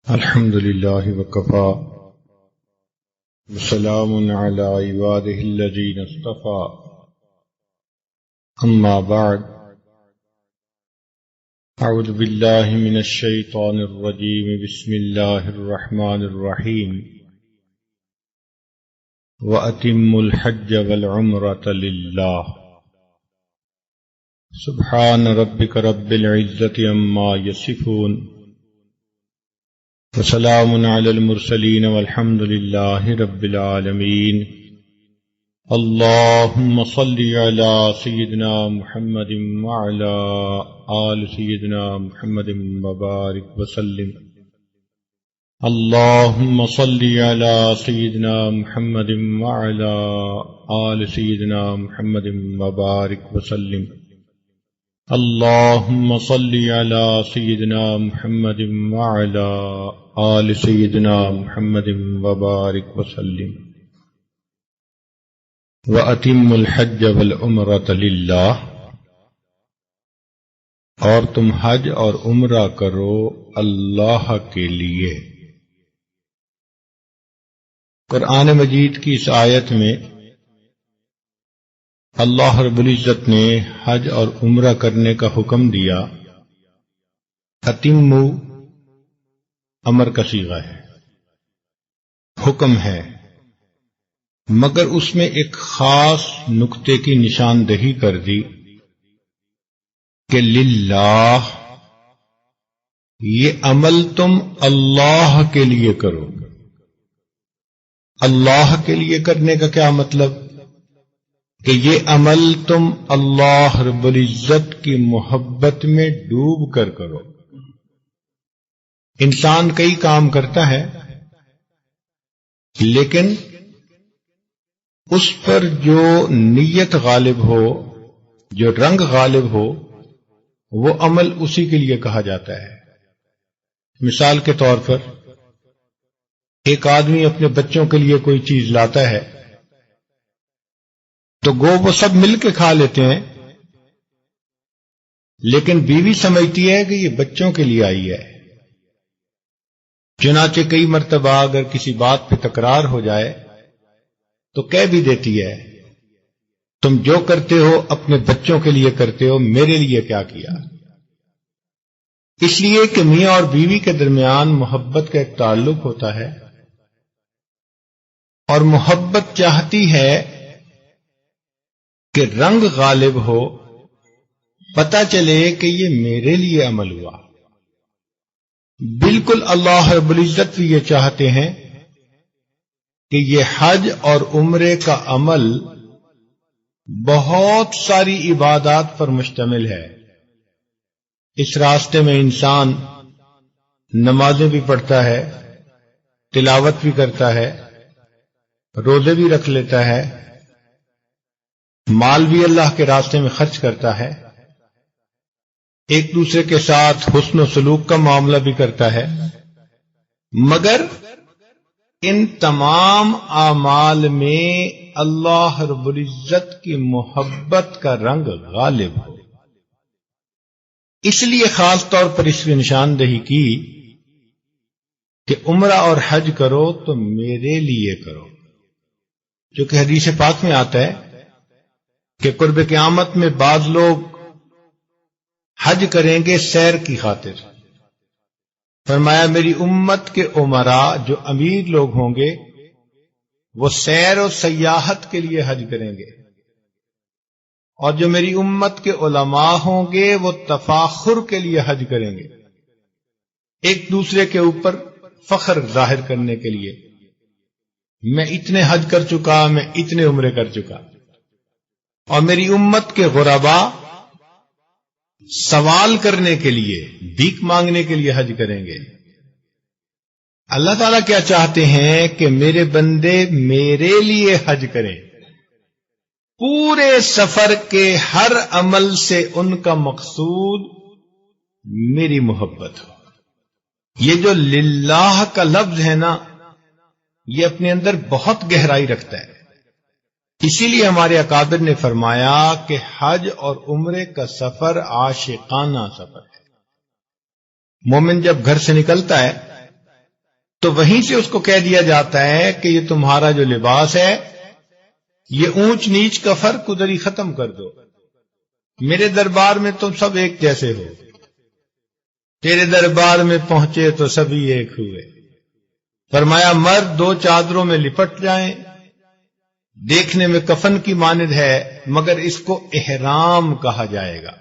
الحمد لله وكفى وسلام على عباده الذين اصطفى أما بعد أعوذ بالله من الشيطان الرجيم بسم الله الرحمن الرحيم وأتموا الحج والعمرة لله سبحان ربك رب العزة عما يصفون وسلام على المرسلين والحمد لله رب العالمين اللهم صل على سيدنا محمد وعلى آل سيدنا محمد وبارك وسلم اللهم صل على سيدنا محمد وعلى آل سيدنا محمد وبارك وسلم اللهم صل على سيدنا محمد وعلى آل سيدنا محمد وبارك وسلم وأتم الحج والعمرة لله اور تم حج اور عمرہ کرو اللہ کے لیے۔ قرآن مجید کی اس آیت میں اللہ رب العزت نے حج اور عمرہ کرنے کا حکم دیا۔ اتموا امر کا صیغہ ہے، حکم ہے، مگر اس میں ایک خاص نقطے کی نشاندہی کر دی کہ للہ، یہ عمل تم اللہ کے لیے کرو۔ اللہ کے لیے کرنے کا کیا مطلب؟ کہ یہ عمل تم اللہ رب العزت کی محبت میں ڈوب کر کرو۔ انسان کئی کام کرتا ہے لیکن اس پر جو نیت غالب ہو، جو رنگ غالب ہو، وہ عمل اسی کے لیے کہا جاتا ہے۔ مثال کے طور پر ایک آدمی اپنے بچوں کے لیے کوئی چیز لاتا ہے تو گو وہ سب مل کے کھا لیتے ہیں، لیکن بیوی سمجھتی ہے کہ یہ بچوں کے لیے آئی ہے، چنانچہ کئی مرتبہ اگر کسی بات پہ تکرار ہو جائے تو کہہ بھی دیتی ہے تم جو کرتے ہو اپنے بچوں کے لیے کرتے ہو، میرے لیے کیا کیا؟ اس لیے کہ میاں اور بیوی کے درمیان محبت کا ایک تعلق ہوتا ہے، اور محبت چاہتی ہے کہ رنگ غالب ہو، پتہ چلے کہ یہ میرے لیے عمل ہوا۔ بالکل اللہ رب العزت بھی یہ چاہتے ہیں کہ یہ حج اور عمرے کا عمل بہت ساری عبادات پر مشتمل ہے۔ اس راستے میں انسان نمازیں بھی پڑھتا ہے، تلاوت بھی کرتا ہے، روزے بھی رکھ لیتا ہے، مال بھی اللہ کے راستے میں خرچ کرتا ہے، ایک دوسرے کے ساتھ حسن و سلوک کا معاملہ بھی کرتا ہے، مگر ان تمام اعمال میں اللہ رب العزت کی محبت کا رنگ غالب ہو۔ اس لیے خاص طور پر اس کی نشاندہی کی کہ عمرہ اور حج کرو تو میرے لیے کرو، جو کہ حدیث پاک میں آتا ہے کہ قرب قیامت میں بعض لوگ حج کریں گے سیر کی خاطر۔ فرمایا میری امت کے عمراء جو امیر لوگ ہوں گے وہ سیر و سیاحت کے لیے حج کریں گے، اور جو میری امت کے علماء ہوں گے وہ تفاخر کے لیے حج کریں گے، ایک دوسرے کے اوپر فخر ظاہر کرنے کے لیے، میں اتنے حج کر چکا، میں اتنے عمرے کر چکا۔ اور میری امت کے غرباء سوال کرنے کے لیے، بھیک مانگنے کے لیے حج کریں گے۔ اللہ تعالیٰ کیا چاہتے ہیں کہ میرے بندے میرے لیے حج کریں، پورے سفر کے ہر عمل سے ان کا مقصود میری محبت ہو۔ یہ جو للہ کا لفظ ہے نا، یہ اپنے اندر بہت گہرائی رکھتا ہے۔ اسی لیے ہمارے اکابر نے فرمایا کہ حج اور عمرے کا سفر عاشقانہ سفر ہے۔ مومن جب گھر سے نکلتا ہے تو وہیں سے اس کو کہہ دیا جاتا ہے کہ یہ تمہارا جو لباس ہے یہ اونچ نیچ کا فرق ادھر ہی ختم کر دو. میرے دربار میں تم سب ایک جیسے ہو، تیرے دربار میں پہنچے تو سبھی ایک ہوئے. فرمایا مرد 2 چادروں میں لپٹ جائیں، دیکھنے میں کفن کی مانند ہے مگر اس کو احرام کہا جائے گا.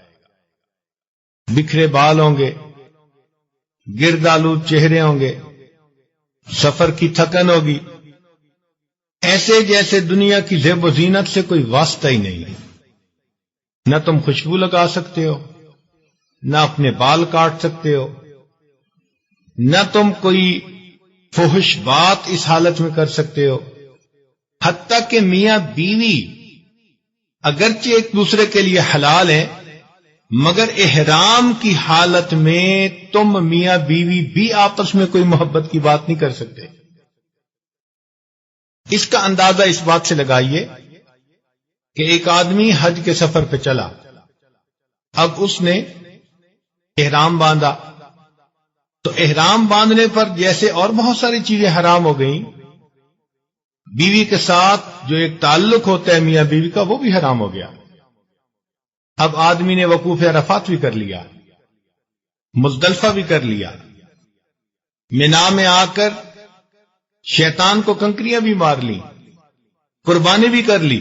بکھرے بال ہوں گے، گرد آلود چہرے ہوں گے، سفر کی تھکن ہوگی، ایسے جیسے دنیا کی زیب و زینت سے کوئی واسطہ ہی نہیں. نہ تم خوشبو لگا سکتے ہو، نہ اپنے بال کاٹ سکتے ہو، نہ تم کوئی فحش بات اس حالت میں کر سکتے ہو. حتیٰ کہ میاں بیوی اگرچہ ایک دوسرے کے لیے حلال ہیں مگر احرام کی حالت میں تم میاں بیوی بھی آپس میں کوئی محبت کی بات نہیں کر سکتے. اس کا اندازہ اس بات سے لگائیے کہ ایک آدمی حج کے سفر پہ چلا، اب اس نے احرام باندھا، تو احرام باندھنے پر جیسے اور بہت ساری چیزیں حرام ہو گئیں، بیوی کے ساتھ جو ایک تعلق ہوتا ہے میاں بیوی کا وہ بھی حرام ہو گیا. اب آدمی نے وقوف عرفات بھی کر لیا، مزدلفہ بھی کر لیا، مینا میں آ کر شیطان کو کنکریاں بھی مار لی، قربانی بھی کر لی.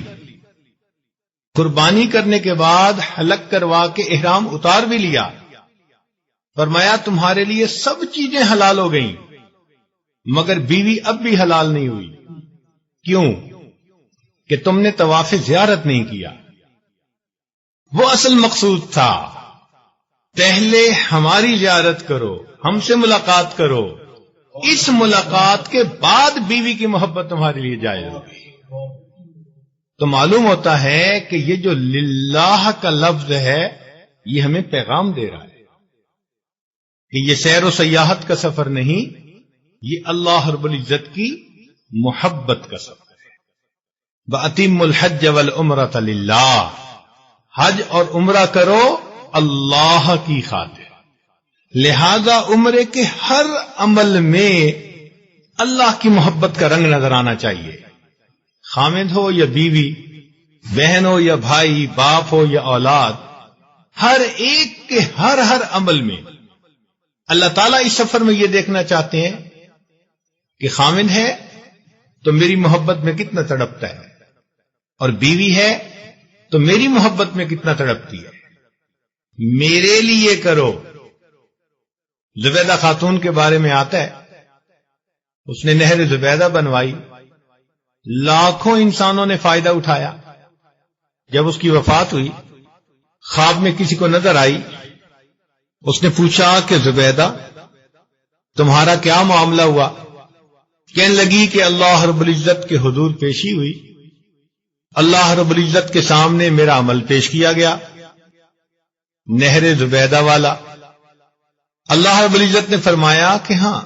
قربانی کرنے کے بعد حلق کروا کے احرام اتار بھی لیا. فرمایا تمہارے لیے سب چیزیں حلال ہو گئیں مگر بیوی اب بھی حلال نہیں ہوئی. کیوں؟ کہ تم نے طواف زیارت نہیں کیا. وہ اصل مقصود تھا، پہلے ہماری زیارت کرو، ہم سے ملاقات کرو، اس ملاقات کے بعد بیوی کی محبت تمہارے لیے جائز ہوگی. تو معلوم ہوتا ہے کہ یہ جو للہ کا لفظ ہے یہ ہمیں پیغام دے رہا ہے کہ یہ سیر و سیاحت کا سفر نہیں، یہ اللہ رب العزت کی محبت کا سفر ہے. وَأَتِمُّ الْحَجَّ وَالْعُمْرَةَ لِلَّهِ، حج اور عمرہ کرو اللہ کی خاطر. لہذا عمرے کے ہر عمل میں اللہ کی محبت کا رنگ نظر آنا چاہیے. خامد ہو یا بیوی، بہن ہو یا بھائی، باپ ہو یا اولاد، ہر ایک کے ہر عمل میں اللہ تعالیٰ اس سفر میں یہ دیکھنا چاہتے ہیں کہ خامد ہے تو میری محبت میں کتنا تڑپتا ہے، اور بیوی ہے تو میری محبت میں کتنا تڑپتی ہے. میرے لیے کرو. زبیدہ خاتون کے بارے میں آتا ہے، اس نے نہر زبیدہ بنوائی، لاکھوں انسانوں نے فائدہ اٹھایا. جب اس کی وفات ہوئی، خواب میں کسی کو نظر آئی، اس نے پوچھا کہ زبیدہ تمہارا کیا معاملہ ہوا؟ کہنے لگی کہ اللہ رب العزت کے حضور پیشی ہوئی، اللہ رب العزت کے سامنے میرا عمل پیش کیا گیا، نہر زبیدہ والا. اللہ رب العزت نے فرمایا کہ ہاں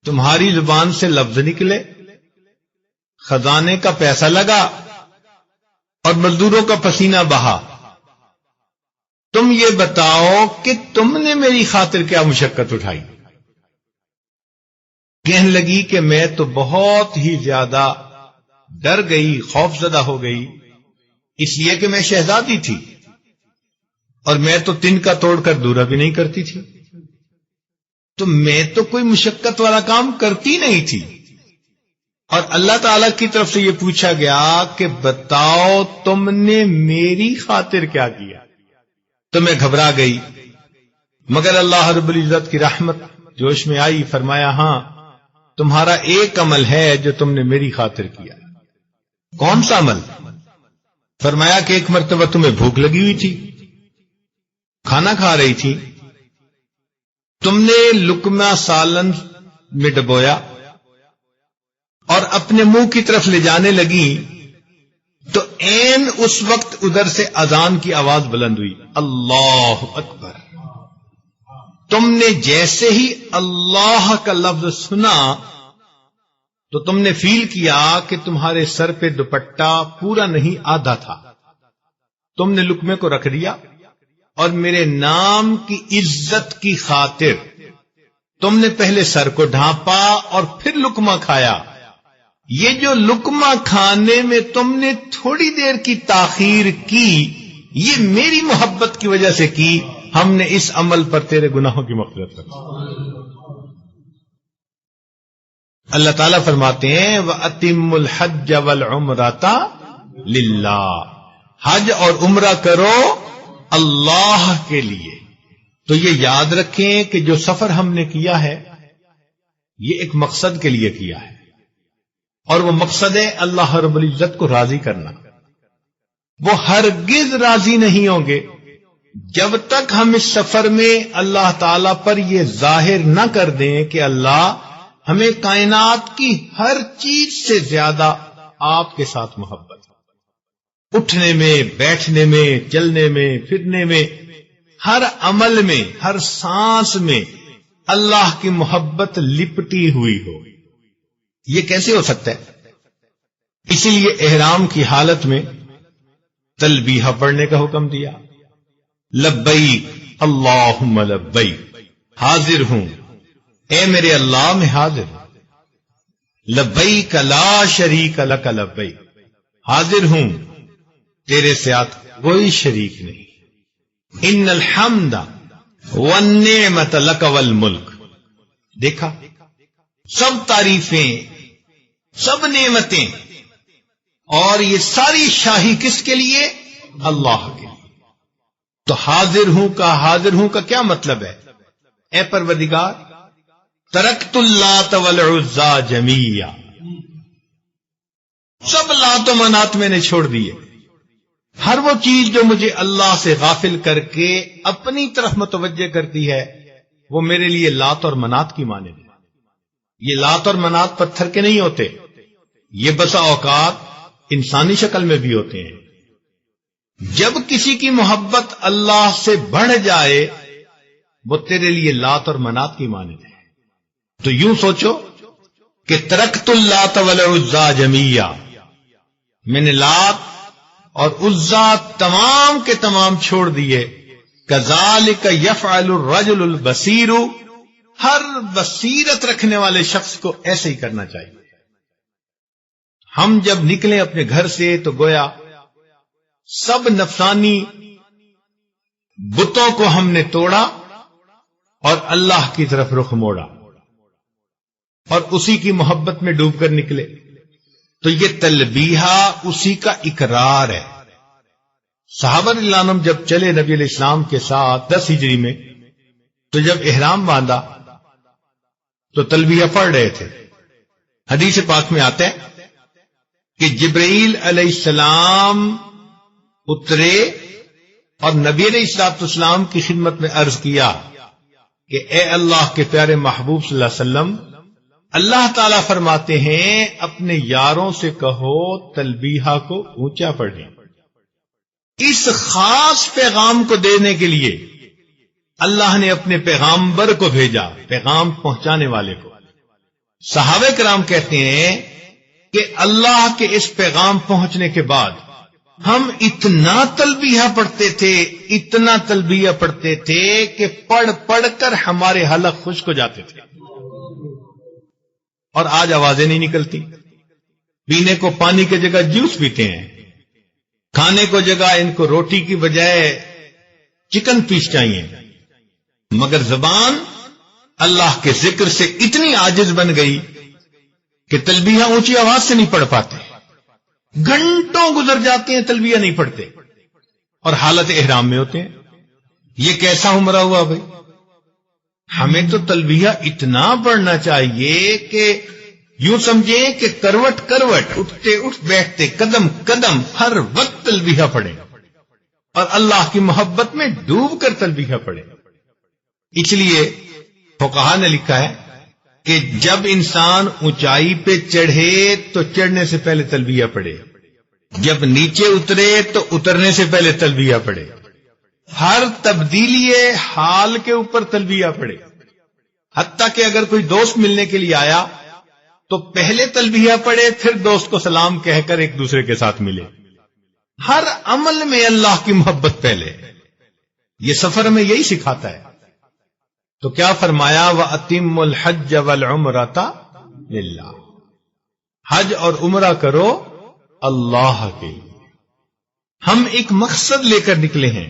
تمہاری زبان سے لفظ نکلے، خزانے کا پیسہ لگا اور مزدوروں کا پسینہ بہا. تم یہ بتاؤ کہ تم نے میری خاطر کیا مشقت اٹھائی؟ کہنے لگی کہ میں تو بہت ہی زیادہ ڈر گئی، خوف زدہ ہو گئی، اس لیے کہ میں شہزادی تھی اور میں تو تن کا توڑ کر دورہ بھی نہیں کرتی تھی، تو میں تو کوئی مشقت والا کام کرتی نہیں تھی. اور اللہ تعالی کی طرف سے یہ پوچھا گیا کہ بتاؤ تم نے میری خاطر کیا کیا؟ تو میں گھبرا گئی، مگر اللہ رب العزت کی رحمت جوش میں آئی. فرمایا ہاں تمہارا ایک عمل ہے جو تم نے میری خاطر کیا. کون سا عمل؟ فرمایا کہ ایک مرتبہ تمہیں بھوک لگی ہوئی تھی، کھانا کھا رہی تھی، تم نے لقمہ سالن میں ڈبویا اور اپنے منہ کی طرف لے جانے لگی تو عین اس وقت ادھر سے اذان کی آواز بلند ہوئی، اللہ اکبر. تم نے جیسے ہی اللہ کا لفظ سنا تو تم نے فیل کیا کہ تمہارے سر پہ دوپٹہ پورا نہیں آدھا تھا. تم نے لقمے کو رکھ دیا اور میرے نام کی عزت کی خاطر تم نے پہلے سر کو ڈھانپا اور پھر لقمہ کھایا. یہ جو لقمہ کھانے میں تم نے تھوڑی دیر کی تاخیر کی، یہ میری محبت کی وجہ سے کی. ہم نے اس عمل پر تیرے گناہوں کی مغفرت کر. اللہ تعالیٰ فرماتے ہیں وَأَتِمُّ الْحَجَّ وَالْعُمْرَةَ لِلَّهِ، حج اور عمرہ کرو اللہ کے لیے. تو یہ یاد رکھیں کہ جو سفر ہم نے کیا ہے یہ ایک مقصد کے لیے کیا ہے، اور وہ مقصد ہے اللہ رب العزت کو راضی کرنا. وہ ہرگز راضی نہیں ہوں گے جب تک ہم اس سفر میں اللہ تعالی پر یہ ظاہر نہ کر دیں کہ اللہ ہمیں کائنات کی ہر چیز سے زیادہ آپ کے ساتھ محبت ہے. اٹھنے میں، بیٹھنے میں، چلنے میں، پھرنے میں، ہر عمل میں، ہر سانس میں اللہ کی محبت لپٹی ہوئی ہو. یہ کیسے ہو سکتا ہے؟ اسی لیے احرام کی حالت میں تلبیہ پڑھنے کا حکم دیا. لبیک اللہم لبیک، حاضر ہوں اے میرے اللہ میں حاضر ہوں. لبیک لا شریک لک لبیک، حاضر ہوں تیرے ساتھ کوئی شریک نہیں. ان الحمد والنعمت لک والملک. دیکھا، سب تعریفیں، سب نعمتیں، اور یہ ساری شاہی کس کے لیے؟ اللہ کے لیے. تو حاضر ہوں کا کیا مطلب ہے؟ اے پروردگار، ترکت اللات والعزى جميعا، سب لات و منات میں نے چھوڑ دیے. ہر وہ چیز جو مجھے اللہ سے غافل کر کے اپنی طرف متوجہ کرتی ہے وہ میرے لیے لات اور منات کی مانند ہے. یہ لات اور منات پتھر کے نہیں ہوتے، یہ بسا اوقات انسانی شکل میں بھی ہوتے ہیں. جب کسی کی محبت اللہ سے بڑھ جائے وہ تیرے لیے لات اور منات کی مانند ہے. تو یوں سوچو کہ ترکت اللات والعزى جميعا، میں نے لات اور عزا تمام کے تمام چھوڑ دیے. کذالک یفعل الرجل البصیر، ہر بصیرت رکھنے والے شخص کو ایسے ہی کرنا چاہیے. ہم جب نکلیں اپنے گھر سے تو گویا سب نفسانی بتوں کو ہم نے توڑا اور اللہ کی طرف رخ موڑا اور اسی کی محبت میں ڈوب کر نکلے. تو یہ تلبیہ اسی کا اقرار ہے. صحابہ رضی اللہ عنہم جب چلے نبی علیہ السلام کے ساتھ 10 ہجری میں، تو جب احرام باندھا تو تلبیہ پڑھ رہے تھے. حدیث پاک میں آتا ہے کہ جبرائیل علیہ السلام اترے اور نبی علیہ السلام کی خدمت میں عرض کیا کہ اے اللہ کے پیارے محبوب صلی اللہ علیہ وسلم، اللہ تعالیٰ فرماتے ہیں اپنے یاروں سے کہو تلبیہ کو اونچا پڑھیں. اس خاص پیغام کو دینے کے لیے اللہ نے اپنے پیغامبر کو بھیجا، پیغام پہنچانے والے کو. صحابہ کرام کہتے ہیں کہ اللہ کے اس پیغام پہنچنے کے بعد ہم اتنا تلبیہ پڑھتے تھے، اتنا تلبیہ پڑھتے تھے کہ پڑھ پڑھ کر ہمارے حلق خشک ہو جاتے تھے. اور آج آوازیں نہیں نکلتی. پینے کو پانی کی جگہ جوس پیتے ہیں، کھانے کو جگہ ان کو روٹی کی بجائے چکن پیس چاہیے. مگر زبان اللہ کے ذکر سے اتنی عاجز بن گئی کہ تلبیہ اونچی آواز سے نہیں پڑھ پاتے. گھنٹوں گزر جاتے ہیں تلبیہ نہیں پڑھتے اور حالت احرام میں ہوتے ہیں. یہ کیسا عمرہ ہوا بھائی؟ ہمیں تو تلبیہ اتنا پڑھنا چاہیے کہ یوں سمجھیں کہ کروٹ کروٹ، اٹھتے اٹھ بیٹھتے، قدم قدم، ہر وقت تلبیہ پڑھیں اور اللہ کی محبت میں ڈوب کر تلبیہ پڑھیں. اس لیے فقہا نے لکھا ہے کہ جب انسان اونچائی پہ چڑھے تو چڑھنے سے پہلے تلبیہ پڑھے، جب نیچے اترے تو اترنے سے پہلے تلبیہ پڑھے، ہر تبدیلی حال کے اوپر تلبیہ پڑھے. حتیٰ کہ اگر کوئی دوست ملنے کے لیے آیا تو پہلے تلبیہ پڑھے، پھر دوست کو سلام کہہ کر ایک دوسرے کے ساتھ ملے. ہر عمل میں اللہ کی محبت پہلے. یہ سفر میں یہی سکھاتا ہے. تو کیا فرمایا وَأَتِمُّ الْحَجَّ وَالْعُمْرَةَ لِلَّهِ، حج اور عمرہ کرو اللہ کے لیے۔ ہم ایک مقصد لے کر نکلے ہیں،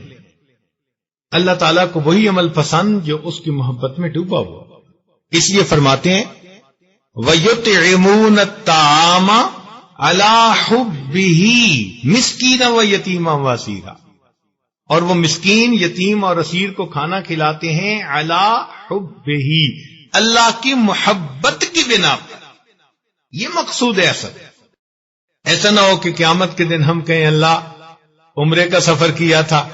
اللہ تعالیٰ کو وہی عمل پسند جو اس کی محبت میں ڈوبا ہوا، اس لیے فرماتے ہیں وَيُطْعِمُونَ الطَّعَامَ عَلَى حُبِّهِ مِسْكِينًا وَيَتِيمًا وَأَسِيرًا، اور وہ مسکین، یتیم اور اسیر کو کھانا کھلاتے ہیں علی حبہ، اللہ کی محبت کی بنا پر۔ یہ مقصود ہے اصل۔ ایسا نہ ہو کہ قیامت کے دن ہم کہیں اللہ عمرے کا سفر کیا تھا،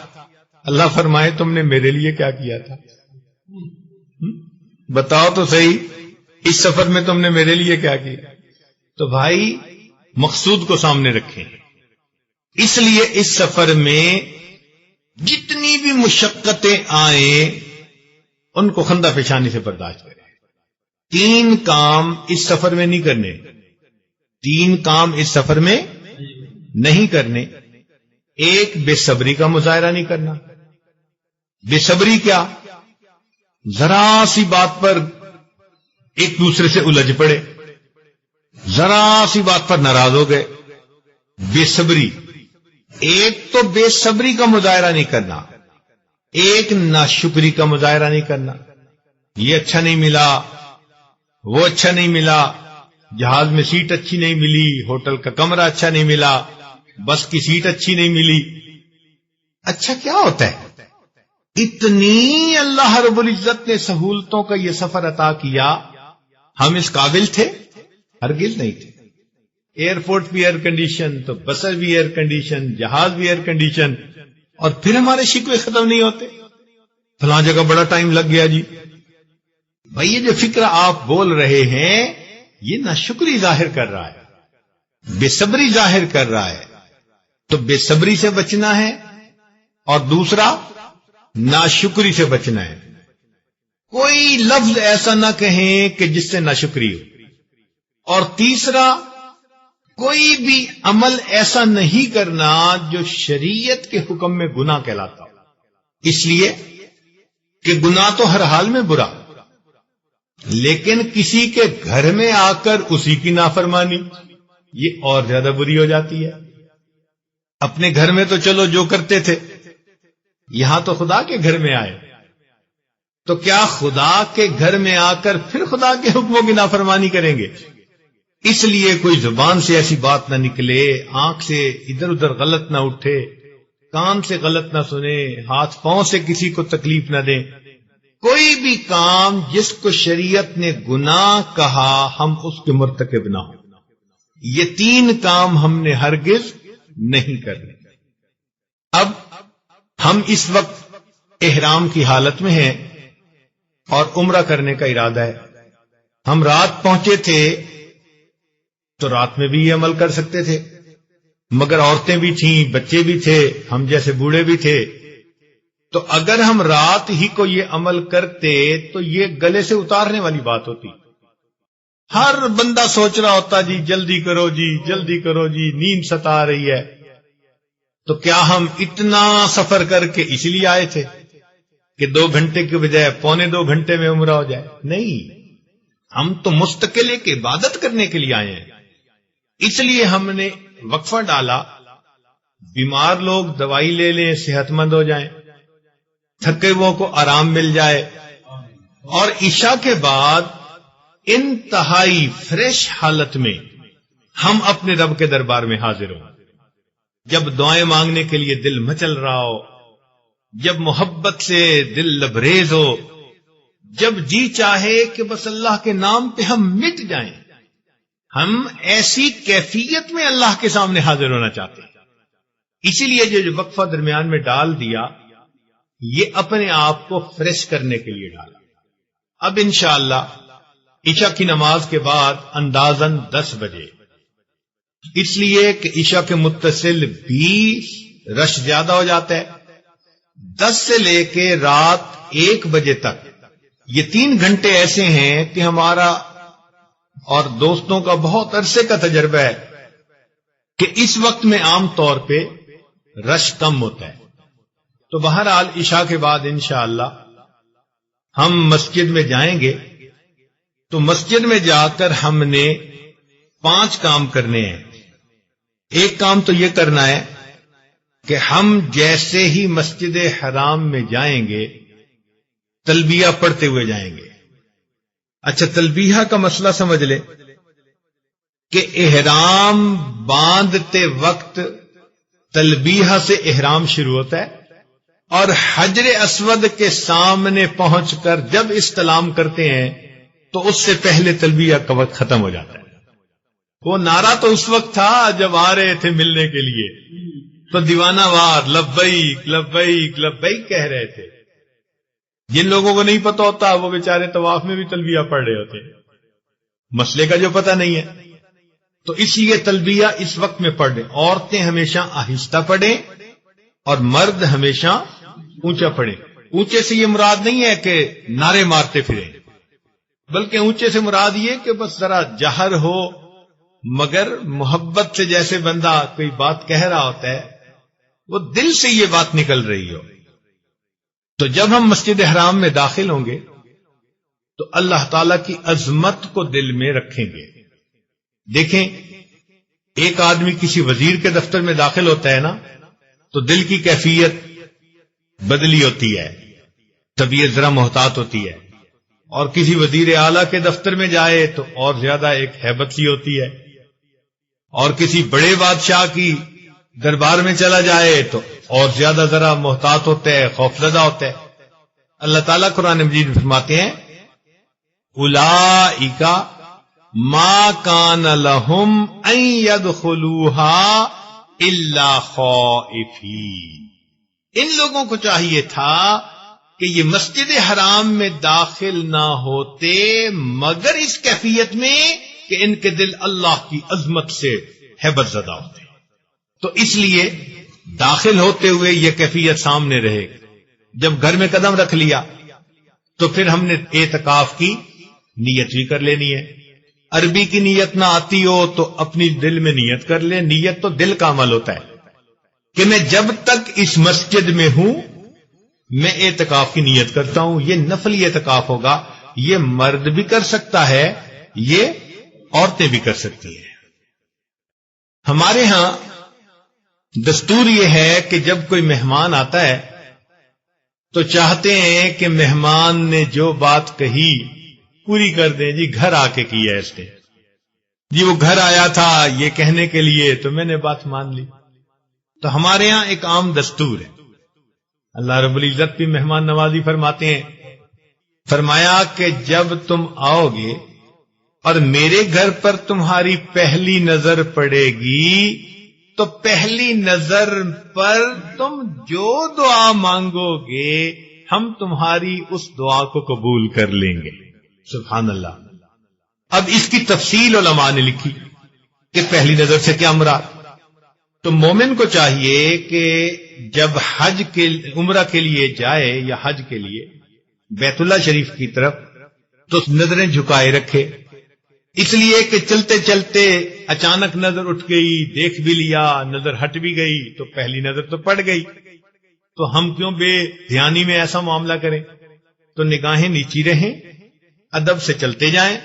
اللہ فرمائے تم نے میرے لیے کیا کیا تھا؟ بتاؤ تو صحیح، اس سفر میں تم نے میرے لیے کیا کیا؟ تو بھائی مقصود کو سامنے رکھیں، اس لیے اس سفر میں جتنی بھی مشقتیں آئیں ان کو خندہ پیشانی سے برداشت کریں۔ 3 کام اس سفر میں نہیں کرنے، 3 کام اس سفر میں نہیں کرنے۔ ایک، بے صبری کا مظاہرہ نہیں کرنا۔ بے صبری کیا؟ ذرا سی بات پر ایک دوسرے سے الجھ پڑے، ذرا سی بات پر ناراض ہو گئے، بے صبری۔ ایک تو بے صبری کا مظاہرہ نہیں کرنا، ایک ناشکری کا مظاہرہ نہیں کرنا۔ یہ اچھا نہیں ملا، وہ اچھا نہیں ملا، جہاز میں سیٹ اچھی نہیں ملی، ہوٹل کا کمرہ اچھا نہیں ملا، بس کی سیٹ اچھی نہیں ملی۔ اچھا کیا ہوتا ہے؟ اتنی اللہ رب العزت نے سہولتوں کا یہ سفر عطا کیا، ہم اس قابل تھے؟ ہرگز نہیں تھے۔ ایئرپورٹ بھی ایئر کنڈیشن، تو بسیں بھی ایئر کنڈیشن، جہاز بھی ایئر کنڈیشن، اور پھر ہمارے شکوے ختم نہیں ہوتے۔ فلاں جگہ بڑا ٹائم لگ گیا جی۔ بھائی یہ جو فکر آپ بول رہے ہیں یہ ناشکری ظاہر کر رہا ہے، بے صبری ظاہر کر رہا ہے۔ تو بے صبری سے بچنا ہے، اور دوسرا ناشکری سے بچنا ہے۔ کوئی لفظ ایسا نہ کہیں کہ جس سے ناشکری ہو، اور تیسرا کوئی بھی عمل ایسا نہیں کرنا جو شریعت کے حکم میں گناہ کہلاتا ہو، اس لیے کہ گناہ تو ہر حال میں برا، لیکن کسی کے گھر میں آ کر اسی کی نافرمانی یہ اور زیادہ بری ہو جاتی ہے۔ اپنے گھر میں تو چلو جو کرتے تھے، یہاں تو خدا کے گھر میں آئے، تو کیا خدا کے گھر میں آ کر پھر خدا کے حکموں کی نافرمانی کریں گے؟ اس لیے کوئی زبان سے ایسی بات نہ نکلے، آنکھ سے ادھر ادھر غلط نہ اٹھے، کان سے غلط نہ سنے، ہاتھ پاؤں سے کسی کو تکلیف نہ دیں۔ کوئی بھی کام جس کو شریعت نے گناہ کہا ہم اس کے مرتکب نہ ہوں۔ یہ 3 کام ہم نے ہرگز نہیں کرنے۔ اب ہم اس وقت احرام کی حالت میں ہیں اور عمرہ کرنے کا ارادہ ہے۔ ہم رات پہنچے تھے تو رات میں بھی یہ عمل کر سکتے تھے، مگر عورتیں بھی تھیں، بچے بھی تھے، ہم جیسے بوڑھے بھی تھے، تو اگر ہم رات ہی کو یہ عمل کرتے تو یہ گلے سے اتارنے والی بات ہوتی۔ ہر بندہ سوچ رہا ہوتا جی جلدی کرو جی جلدی کرو جی، نیند ستا رہی ہے۔ تو کیا ہم اتنا سفر کر کے اس لیے آئے تھے کہ 2 گھنٹے کے بجائے 1.25 گھنٹے میں عمرہ ہو جائے؟ نہیں، ہم تو مستقل ایک عبادت کرنے کے لیے آئے ہیں۔ اس لیے ہم نے وقفہ ڈالا، بیمار لوگ دوائی لے لیں، صحت مند ہو جائیں، تھکے ہوئوں کو آرام مل جائے، اور عشاء کے بعد انتہائی فریش حالت میں ہم اپنے رب کے دربار میں حاضر ہوں۔ جب دعائیں مانگنے کے لیے دل مچل رہا ہو، جب محبت سے دل لبریز ہو، جب جی چاہے کہ بس اللہ کے نام پہ ہم مٹ جائیں، ہم ایسی کیفیت میں اللہ کے سامنے حاضر ہونا چاہتے ہیں۔ اسی لیے جو وقفہ درمیان میں ڈال دیا یہ اپنے آپ کو فریش کرنے کے لیے ڈالا۔ اب انشاءاللہ عشاء کی نماز کے بعد اندازاً 10 بجے، اس لیے کہ عشاء کے متصل بھی رش زیادہ ہو جاتا ہے، 10 سے لے کے رات 1 بجے تک یہ 3 گھنٹے ایسے ہیں کہ ہمارا اور دوستوں کا بہت عرصے کا تجربہ ہے کہ اس وقت میں عام طور پہ رش کم ہوتا ہے۔ تو بہرحال عشاء کے بعد انشاءاللہ ہم مسجد میں جائیں گے تو مسجد میں جا کر ہم نے 5 کام کرنے ہیں. ایک کام تو یہ کرنا ہے کہ ہم جیسے ہی مسجد حرام میں جائیں گے تلبیہ پڑھتے ہوئے جائیں گے. اچھا، تلبیہ کا مسئلہ سمجھ لے کہ احرام باندھتے وقت تلبیہ سے احرام شروع ہوتا ہے اور حجر اسود کے سامنے پہنچ کر جب استلام کرتے ہیں تو اس سے پہلے تلبیہ کا وقت ختم ہو جاتا ہے. وہ نعرہ تو اس وقت تھا جب آ رہے تھے ملنے کے لیے تو دیوانہ وار لبیک لبیک لبیک کہہ رہے تھے. جن لوگوں کو نہیں پتا ہوتا وہ بیچارے طواف میں بھی تلبیہ پڑھ رہے ہوتے، مسئلے کا جو پتہ نہیں ہے. تو اس لیے تلبیہ اس وقت میں پڑھ لیں. عورتیں ہمیشہ آہستہ پڑھیں اور مرد ہمیشہ اونچا پڑھیں. اونچے سے یہ مراد نہیں ہے کہ نعرے مارتے پھریں، بلکہ اونچے سے مراد یہ کہ بس ذرا جہر ہو، مگر محبت سے، جیسے بندہ کوئی بات کہہ رہا ہوتا ہے وہ دل سے یہ بات نکل رہی ہو. تو جب ہم مسجد حرام میں داخل ہوں گے تو اللہ تعالی کی عظمت کو دل میں رکھیں گے. دیکھیں، ایک آدمی کسی وزیر کے دفتر میں داخل ہوتا ہے نا تو دل کی کیفیت بدلی ہوتی ہے، طبیعت ذرا محتاط ہوتی ہے. اور کسی وزیر اعلیٰ کے دفتر میں جائے تو اور زیادہ ایک ہیبت سی ہوتی ہے. اور کسی بڑے بادشاہ کی دربار میں چلا جائے تو اور زیادہ ذرا محتاط ہوتا ہے، خوفزدہ ہوتا ہے. اللہ تعالیٰ قرآن مجید میں فرماتے ہیں اولئک ما کان لہم ان یدخلوها الا خائفین. ان لوگوں کو چاہیے تھا کہ یہ مسجد حرام میں داخل نہ ہوتے مگر اس کیفیت میں کہ ان کے دل اللہ کی عظمت سے ہیبت زدہ ہوتے. تو اس لیے داخل ہوتے ہوئے یہ کیفیت سامنے رہے. جب گھر میں قدم رکھ لیا تو پھر ہم نے اعتکاف کی نیت بھی کر لینی ہے. عربی کی نیت نہ آتی ہو تو اپنی دل میں نیت کر لے. نیت تو دل کا عمل ہوتا ہے کہ میں جب تک اس مسجد میں ہوں میں اعتکاف کی نیت کرتا ہوں. یہ نفلی اعتکاف ہوگا. یہ مرد بھی کر سکتا ہے، یہ عورتیں بھی کر سکتی ہیں. ہمارے ہاں دستور یہ ہے کہ جب کوئی مہمان آتا ہے تو چاہتے ہیں کہ مہمان نے جو بات کہی پوری کر دیں. جی گھر آ کے کی ہے اس نے، جی وہ گھر آیا تھا یہ کہنے کے لیے تو میں نے بات مان لی. تو ہمارے ہاں ایک عام دستور ہے. اللہ رب العزت بھی مہمان نوازی فرماتے ہیں. فرمایا کہ جب تم آؤ گے اور میرے گھر پر تمہاری پہلی نظر پڑے گی تو پہلی نظر پر تم جو دعا مانگو گے ہم تمہاری اس دعا کو قبول کر لیں گے. سبحان اللہ. اب اس کی تفصیل علماء نے لکھی کہ پہلی نظر سے کیا مراد. تو مومن کو چاہیے کہ جب حج کے عمرہ کے لیے جائے یا حج کے لیے بیت اللہ شریف کی طرف تو نظریں جھکائے رکھے. اس لیے کہ چلتے چلتے اچانک نظر اٹھ گئی، دیکھ بھی لیا، نظر ہٹ بھی گئی تو پہلی نظر تو پڑ گئی. تو ہم کیوں بے دھیانی میں ایسا معاملہ کریں. تو نگاہیں نیچی رہیں، ادب سے چلتے جائیں.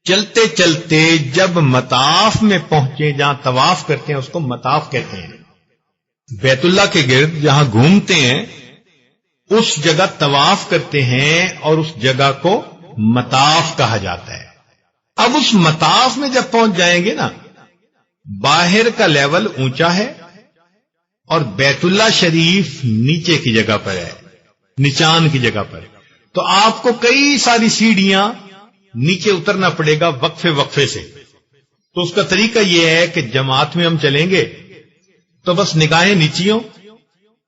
چلتے چلتے جب مطاف میں پہنچے جہاں طواف کرتے ہیں اس کو مطاف کہتے ہیں. بیت اللہ کے گرد جہاں گھومتے ہیں اس جگہ طواف کرتے ہیں اور اس جگہ کو مطاف کہا جاتا ہے. اب اس مطاف میں جب پہنچ جائیں گے نا، باہر کا لیول اونچا ہے اور بیت اللہ شریف نیچے کی جگہ پر ہے، نچان کی جگہ پر ہے. تو آپ کو کئی ساری سیڑھیاں نیچے اترنا پڑے گا وقفے وقفے سے. تو اس کا طریقہ یہ ہے کہ جماعت میں ہم چلیں گے تو بس نگاہیں نیچیوں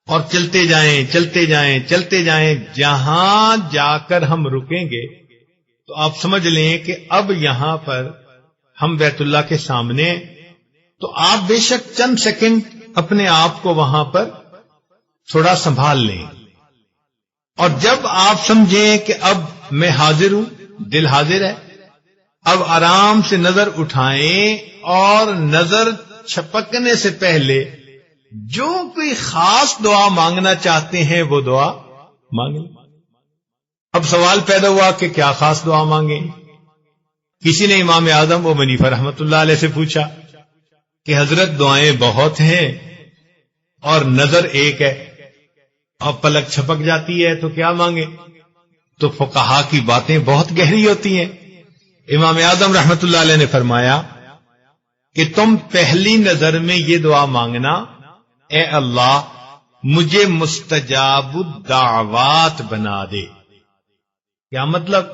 اور چلتے جائیں چلتے جائیں چلتے جائیں. جہاں جا کر ہم رکیں گے تو آپ سمجھ لیں کہ اب یہاں پر ہم بیت اللہ کے سامنے. تو آپ بے شک چند سیکنڈ اپنے آپ کو وہاں پر تھوڑا سنبھال لیں اور جب آپ سمجھیں کہ اب میں حاضر ہوں، دل حاضر ہے، اب آرام سے نظر اٹھائیں اور نظر چھپکنے سے پہلے جو کوئی خاص دعا مانگنا چاہتے ہیں وہ دعا مانگ لیں. اب سوال پیدا ہوا کہ کیا خاص دعا مانگیں؟ کسی نے امام اعظم ابو حنیفہ رحمۃ اللہ علیہ سے پوچھا کہ حضرت دعائیں بہت ہیں اور نظر ایک ہے، اب پلک چھپک جاتی ہے تو کیا مانگے؟ تو فقہا کی باتیں بہت گہری ہوتی ہیں۔ امام اعظم رحمۃ اللہ علیہ نے فرمایا کہ تم پہلی نظر میں یہ دعا مانگنا، اے اللہ مجھے مستجاب الدعوات بنا دے۔ کیا مطلب؟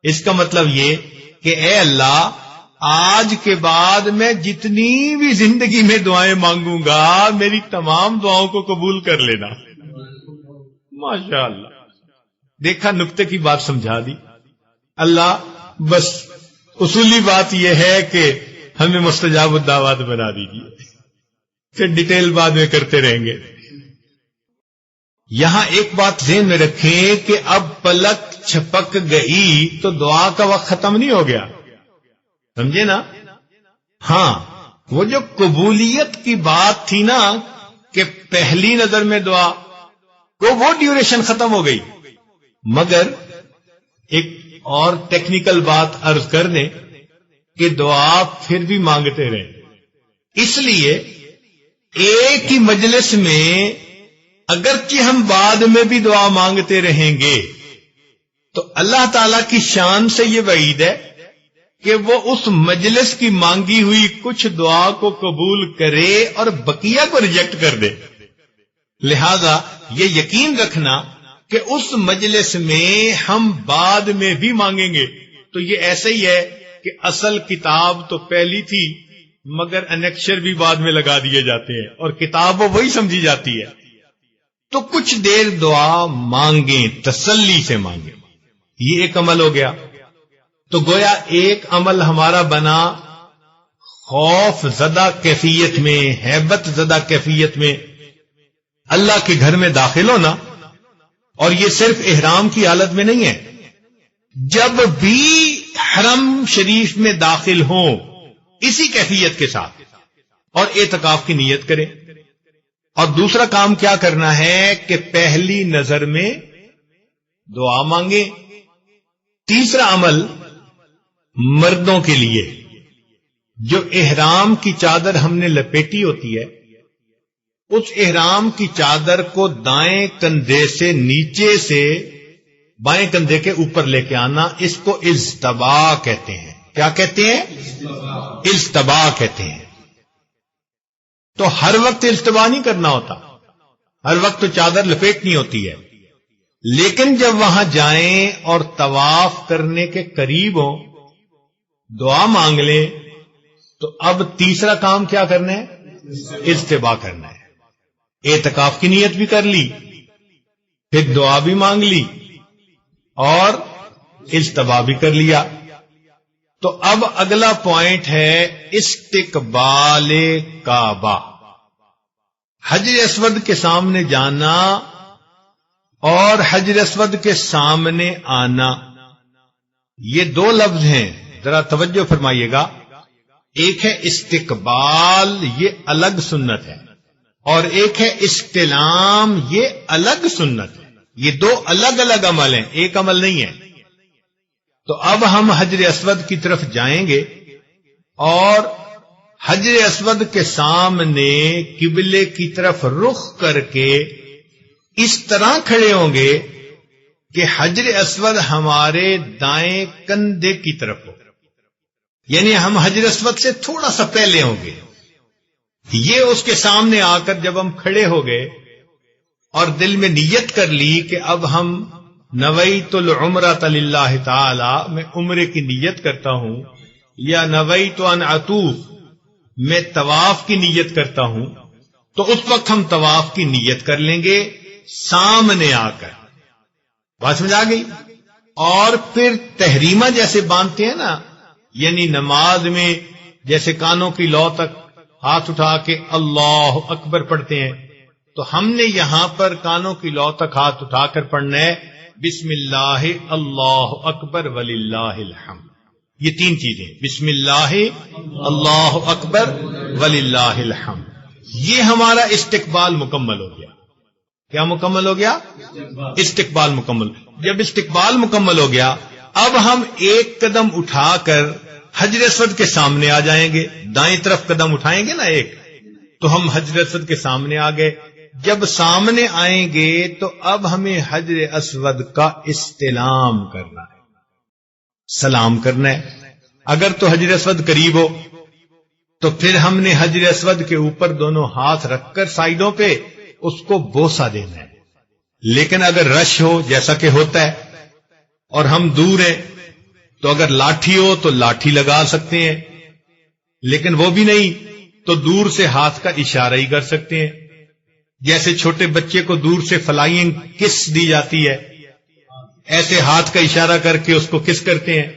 اس کا مطلب یہ کہ اے اللہ آج کے بعد میں جتنی بھی زندگی میں دعائیں مانگوں گا میری تمام دعاؤں کو قبول کر لینا۔ ماشاء اللہ، دیکھا نکتے کی بات سمجھا دی اللہ۔ بس اصولی بات یہ ہے کہ ہمیں مستجاب الدعوات بنا دیجیے، پھر ڈیٹیل بعد میں کرتے رہیں گے۔ یہاں ایک بات ذہن میں رکھیں کہ اب پلک چھپک گئی تو دعا کا وقت ختم نہیں ہو گیا، سمجھے نا؟ ہاں، وہ جو قبولیت کی بات تھی نا کہ پہلی نظر میں دعا، وہ ڈیوریشن ختم ہو گئی، مگر ایک اور ٹیکنیکل بات عرض کر دیں کہ دعا پھر بھی مانگتے رہیں۔ اس لیے ایک ہی مجلس میں اگرچہ ہم بعد میں بھی دعا مانگتے رہیں گے تو اللہ تعالی کی شان سے یہ وعید ہے کہ وہ اس مجلس کی مانگی ہوئی کچھ دعا کو قبول کرے اور بقیہ کو ریجیکٹ کر دے۔ لہذا یہ یقین رکھنا کہ اس مجلس میں ہم بعد میں بھی مانگیں گے تو یہ ایسا ہی ہے کہ اصل کتاب تو پہلی تھی مگر انیکشر بھی بعد میں لگا دیے جاتے ہیں اور کتاب وہ وہی سمجھی جاتی ہے۔ تو کچھ دیر دعا مانگیں، تسلی سے مانگیں، یہ ایک عمل ہو گیا۔ تو گویا ایک عمل ہمارا بنا خوف زدہ کیفیت میں، ہیبت زدہ کیفیت میں اللہ کے گھر میں داخل ہونا، اور یہ صرف احرام کی حالت میں نہیں ہے، جب بھی حرم شریف میں داخل ہوں اسی کیفیت کے ساتھ اور اعتکاف کی نیت کریں۔ اور دوسرا کام کیا کرنا ہے کہ پہلی نظر میں دعا مانگیں۔ تیسرا عمل مردوں کے لیے، جو احرام کی چادر ہم نے لپیٹی ہوتی ہے اس احرام کی چادر کو دائیں کندھے سے نیچے سے بائیں کندھے کے اوپر لے کے آنا، اس کو التباء کہتے ہیں۔ کیا کہتے ہیں؟ التباء کہتے ہیں۔ تو ہر وقت التباء نہیں کرنا ہوتا، ہر وقت تو چادر لپیٹنی ہوتی ہے، لیکن جب وہاں جائیں اور طواف کرنے کے قریب ہوں دعا مانگ لیں تو اب تیسرا کام کیا کرنا ہے؟ التباء کرنا ہے۔ اعتکاف کی نیت بھی کر لی، پھر دعا بھی مانگ لی اور التباء بھی کر لیا۔ تو اب اگلا پوائنٹ ہے استقبال کعبہ، حجر اسود کے سامنے جانا اور حجر اسود کے سامنے آنا، یہ دو لفظ ہیں، ذرا توجہ فرمائیے گا۔ ایک ہے استقبال، یہ الگ سنت ہے، اور ایک ہے استلام، یہ الگ سنت ہے۔ یہ دو الگ الگ عمل ہیں، ایک عمل نہیں ہے۔ تو اب ہم حجر اسود کی طرف جائیں گے اور حجر اسود کے سامنے قبلے کی طرف رخ کر کے اس طرح کھڑے ہوں گے کہ حجر اسود ہمارے دائیں کندھے کی طرف ہو، یعنی ہم حجر اسود سے تھوڑا سا پہلے ہوں گے۔ یہ اس کے سامنے آ کر جب ہم کھڑے ہو گئے اور دل میں نیت کر لی کہ اب ہم نویت العمرۃ للہ تعالی، میں عمرے کی نیت کرتا ہوں، یا نویت ان اطوف، میں طواف کی نیت کرتا ہوں، تو اس وقت ہم طواف کی نیت کر لیں گے سامنے آ کر۔ بات سمجھ آ گئی؟ اور پھر تحریمہ جیسے باندھتے ہیں نا، یعنی نماز میں جیسے کانوں کی لو تک ہاتھ اٹھا کے اللہ اکبر پڑھتے ہیں، تو ہم نے یہاں پر کانوں کی لو تک ہاتھ اٹھا کر پڑھنا ہے بسم اللہ اللہ اکبر وللہ الحمد۔ یہ تین چیزیں، بسم اللہ اللہ اکبر وللہ الحمد، یہ ہمارا استقبال مکمل ہو گیا۔ کیا مکمل ہو گیا؟ استقبال مکمل. جب استقبال مکمل ہو گیا، اب ہم ایک قدم اٹھا کر حجر اسود کے سامنے آ جائیں گے. دائیں طرف قدم اٹھائیں گے نا ایک، تو ہم حجر اسود کے سامنے آ گئے. جب سامنے آئیں گے تو اب ہمیں حجر اسود کا استلام کرنا ہے، سلام کرنا ہے. اگر تو حجر اسود قریب ہو تو پھر ہم نے حجر اسود کے اوپر دونوں ہاتھ رکھ کر سائیڈوں پہ اس کو بوسہ دینا ہے. لیکن اگر رش ہو جیسا کہ ہوتا ہے اور ہم دور ہیں تو اگر لاٹھی ہو تو لاٹھی لگا سکتے ہیں، لیکن وہ بھی نہیں تو دور سے ہاتھ کا اشارہ ہی کر سکتے ہیں. جیسے چھوٹے بچے کو دور سے فلائنگ کس دی جاتی ہے، ایسے ہاتھ کا اشارہ کر کے اس کو کس کرتے ہیں.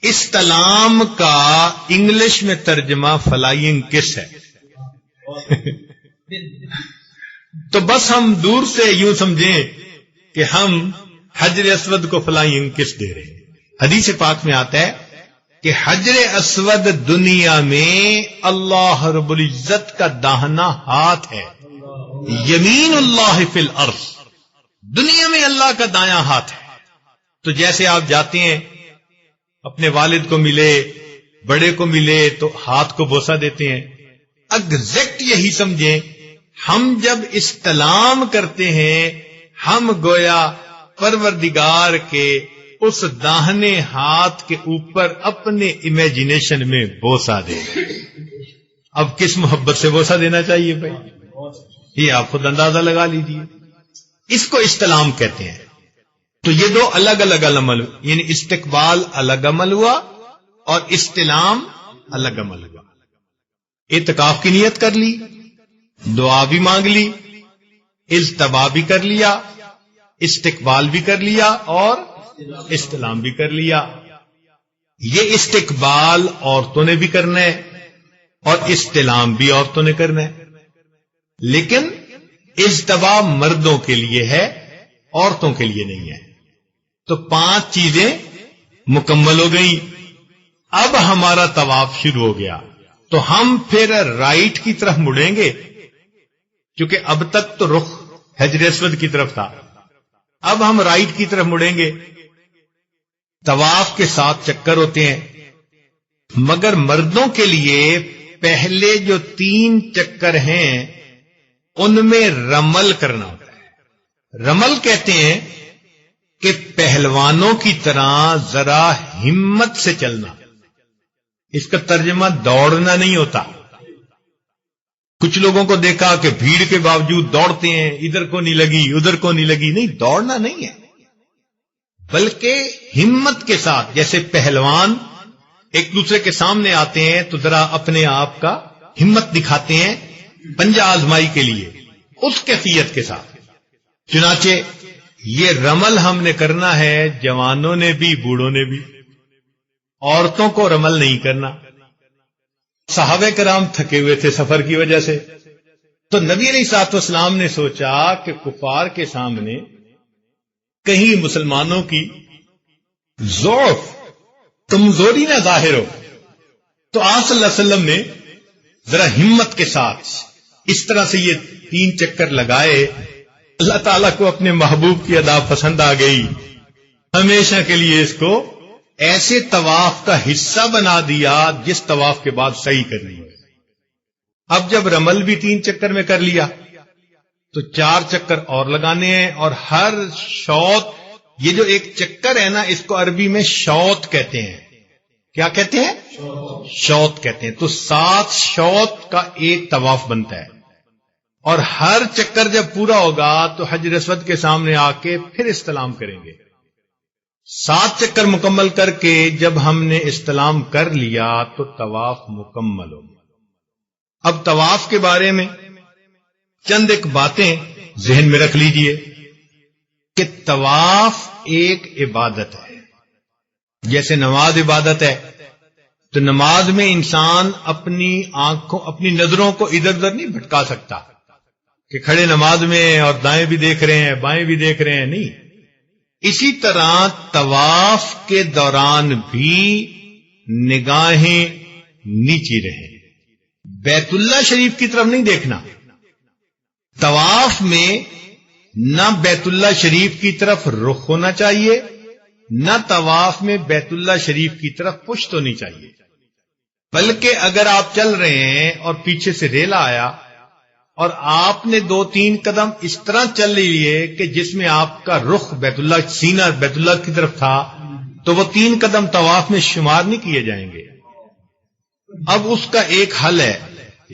استلام کا انگلش میں ترجمہ فلائنگ کس ہے. تو بس ہم دور سے یوں سمجھیں کہ ہم حجر اسود کو فلائنگ کس دے رہے ہیں. حدیث پاک میں آتا ہے کہ حجر اسود دنیا میں اللہ رب العزت کا داہنا ہاتھ ہے. یمین اللہ فی الارض، دنیا میں اللہ کا دایاں ہاتھ ہے. تو جیسے آپ جاتے ہیں اپنے والد کو ملے، بڑے کو ملے تو ہاتھ کو بوسہ دیتے ہیں. ایگزیکٹ یہی سمجھیں، ہم جب استلام کرتے ہیں ہم گویا پروردگار کے اس داہنے ہاتھ کے اوپر اپنے امیجنیشن میں بوسہ دے. اب کس محبت سے بوسہ دینا چاہیے بھائی، یہ آپ خود اندازہ لگا لیجیے. اس کو استلام کہتے ہیں. تو یہ دو الگ الگ عمل، یعنی استقبال الگ عمل ہوا اور استلام الگ عمل ہوا. اعتکاف کی نیت کر لی، دعا بھی مانگ لی، التوا بھی کر لیا، استقبال بھی کر لیا اور استلام بھی کر لیا. یہ استقبال عورتوں نے بھی کرنا ہے اور استلام بھی عورتوں نے کرنا ہے. لیکن التوا مردوں کے لیے ہے، عورتوں کے لیے نہیں ہے. تو 5 چیزیں مکمل ہو گئی. اب ہمارا طواف شروع ہو گیا تو ہم پھر رائٹ کی طرف مڑیں گے، کیونکہ اب تک تو رخ حجر اسود کی طرف تھا. اب ہم رائٹ کی طرف مڑیں گے. طواف کے 7 چکر ہوتے ہیں، مگر مردوں کے لیے پہلے جو 3 چکر ہیں ان میں رمل کرنا ہوتا ہے. رمل کہتے ہیں کہ پہلوانوں کی طرح ذرا ہمت سے چلنا. اس کا ترجمہ دوڑنا نہیں ہوتا. کچھ لوگوں کو دیکھا کہ بھیڑ کے باوجود دوڑتے ہیں، ادھر کو نہیں لگی ادھر کو نہیں لگی. نہیں، دوڑنا نہیں ہے، بلکہ ہمت کے ساتھ. جیسے پہلوان ایک دوسرے کے سامنے آتے ہیں تو ذرا اپنے آپ کا ہمت دکھاتے ہیں پنجہ آزمائی کے لیے، اس کیفیت کے ساتھ. چنانچہ یہ رمل ہم نے کرنا ہے، جوانوں نے بھی بوڑھوں نے بھی. عورتوں کو رمل نہیں کرنا. صحابہ کرام تھکے ہوئے تھے سفر کی وجہ سے، تو نبی علیہ الصلوۃ والسلام نے سوچا کہ کفار کے سامنے کہیں مسلمانوں کی ضعف کمزوری نہ ظاہر ہو. تو آپ صلی اللہ علیہ وسلم نے ذرا ہمت کے ساتھ اس طرح سے یہ 3 چکر لگائے. اللہ تعالیٰ کو اپنے محبوب کی ادا پسند آ گئی. ہمیشہ کے لیے اس کو ایسے طواف کا حصہ بنا دیا جس طواف کے بعد صحیح کرنی ہے. اب جب رمل بھی 3 چکر میں کر لیا تو 4 چکر اور لگانے ہیں. اور ہر شوط، یہ جو ایک چکر ہے نا، اس کو عربی میں شوط کہتے ہیں. کیا کہتے ہیں؟ شوط کہتے ہیں. تو 7 شوط کا ایک طواف بنتا ہے. اور ہر چکر جب پورا ہوگا تو حجر اسود کے سامنے آ کے پھر استلام کریں گے. 7 چکر مکمل کر کے جب ہم نے استلام کر لیا تو طواف مکمل ہو گیا. اب طواف کے بارے میں چند ایک باتیں ذہن میں رکھ لیجئے کہ طواف ایک عبادت ہے. جیسے نماز عبادت ہے تو نماز میں انسان اپنی آنکھوں، اپنی نظروں کو ادھر ادھر نہیں بھٹکا سکتا کہ کھڑے نماز میں اور دائیں بھی دیکھ رہے ہیں بائیں بھی دیکھ رہے ہیں. نہیں، اسی طرح طواف کے دوران بھی نگاہیں نیچی رہیں، بیت اللہ شریف کی طرف نہیں دیکھنا. طواف میں نہ بیت اللہ شریف کی طرف رخ ہونا چاہیے، نہ طواف میں بیت اللہ شریف کی طرف پشت ہونی چاہیے، بلکہ اگر آپ چل رہے ہیں اور پیچھے سے ریلا آیا اور آپ نے 2-3 قدم اس طرح چل لیے کہ جس میں آپ کا رخ بیت اللہ، سینہ بیت اللہ کی طرف تھا، تو وہ 3 قدم طواف میں شمار نہیں کیے جائیں گے۔ اب اس کا ایک حل ہے،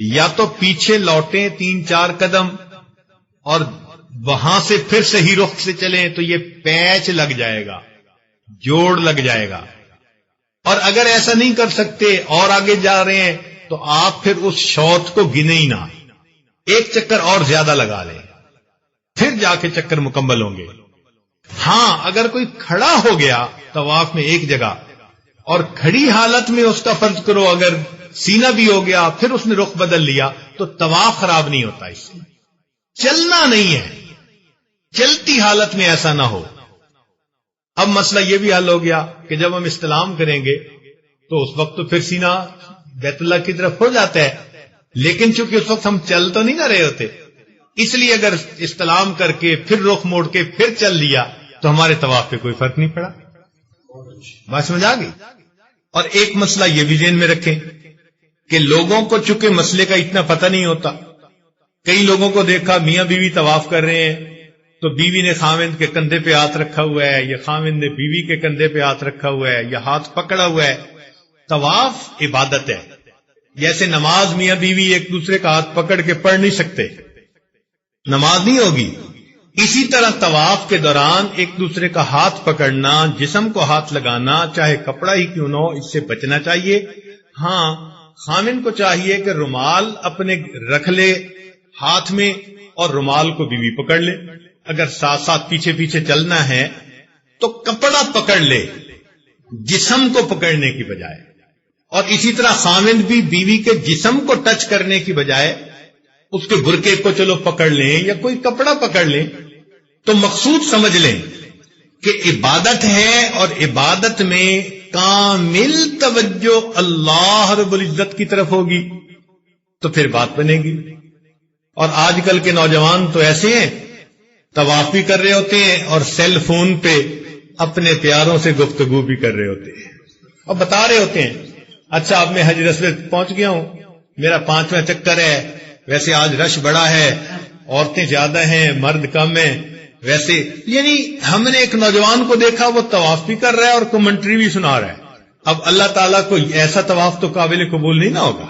یا تو پیچھے لوٹیں 3-4 قدم اور وہاں سے پھر صحیح رخ سے چلیں، تو یہ پیچ لگ جائے گا، جوڑ لگ جائے گا۔ اور اگر ایسا نہیں کر سکتے اور آگے جا رہے ہیں تو آپ پھر اس شوط کو گنے ہی نہ، ایک چکر اور زیادہ لگا لیں، پھر جا کے چکر مکمل ہوں گے۔ ہاں اگر کوئی کھڑا ہو گیا طواف میں ایک جگہ اور کھڑی حالت میں اس کا فرض کرو اگر سینہ بھی ہو گیا پھر اس نے رخ بدل لیا تو طواف خراب نہیں ہوتا، اس سے چلنا نہیں ہے، چلتی حالت میں ایسا نہ ہو۔ اب مسئلہ یہ بھی حل ہو گیا کہ جب ہم استلام کریں گے تو اس وقت تو پھر سینہ بیت اللہ کی طرف ہو جاتا ہے، لیکن چونکہ اس وقت ہم چل تو نہیں نہ رہے ہوتے، اس لیے اگر استلام کر کے پھر رخ موڑ کے پھر چل لیا تو ہمارے طواف پہ کوئی فرق نہیں پڑا۔ بات سمجھ آ گئی؟ اور ایک مسئلہ یہ بھی ذہن میں رکھیں کہ لوگوں کو چونکہ مسئلے کا اتنا پتہ نہیں ہوتا، کئی لوگوں کو دیکھا میاں بیوی طواف کر رہے ہیں تو بیوی نے خاوند کے کندھے پہ ہاتھ رکھا ہوا ہے یا خاوند نے بیوی کے کندھے پہ ہاتھ رکھا ہوا ہے یا ہاتھ پکڑا ہوا ہے۔ طواف عبادت ہے، جیسے نماز میاں بیوی ایک دوسرے کا ہاتھ پکڑ کے پڑھ نہیں سکتے، نماز نہیں ہوگی۔ اسی طرح طواف کے دوران ایک دوسرے کا ہاتھ پکڑنا، جسم کو ہاتھ لگانا، چاہے کپڑا ہی کیوں نہ ہو، اس سے بچنا چاہیے۔ ہاں خاوند کو چاہیے کہ رومال اپنے رکھ لے ہاتھ میں اور رومال کو بیوی پکڑ لے، اگر ساتھ ساتھ پیچھے پیچھے چلنا ہے تو کپڑا پکڑ لے جسم کو پکڑنے کی بجائے، اور اسی طرح خاوند بھی بیوی کے جسم کو ٹچ کرنے کی بجائے اس کے برقعے کو چلو پکڑ لیں یا کوئی کپڑا پکڑ لیں، تو مقصود سمجھ لیں کہ عبادت ہے اور عبادت میں کامل توجہ اللہ رب العزت کی طرف ہوگی تو پھر بات بنے گی۔ اور آج کل کے نوجوان تو ایسے ہیں، طواف بھی کر رہے ہوتے ہیں اور سیل فون پہ اپنے پیاروں سے گفتگو بھی کر رہے ہوتے ہیں اور بتا رہے ہوتے ہیں اچھا اب میں حجر اسود پہنچ گیا ہوں، میرا 5واں چکر ہے، ویسے آج رش بڑا ہے، عورتیں زیادہ ہیں مرد کم ہیں، ویسے یعنی ہم نے ایک نوجوان کو دیکھا وہ طواف بھی کر رہا ہے اور کمنٹری بھی سنا رہا ہے۔ اب اللہ تعالیٰ کو ایسا طواف تو قابل قبول نہیں نہ ہوگا۔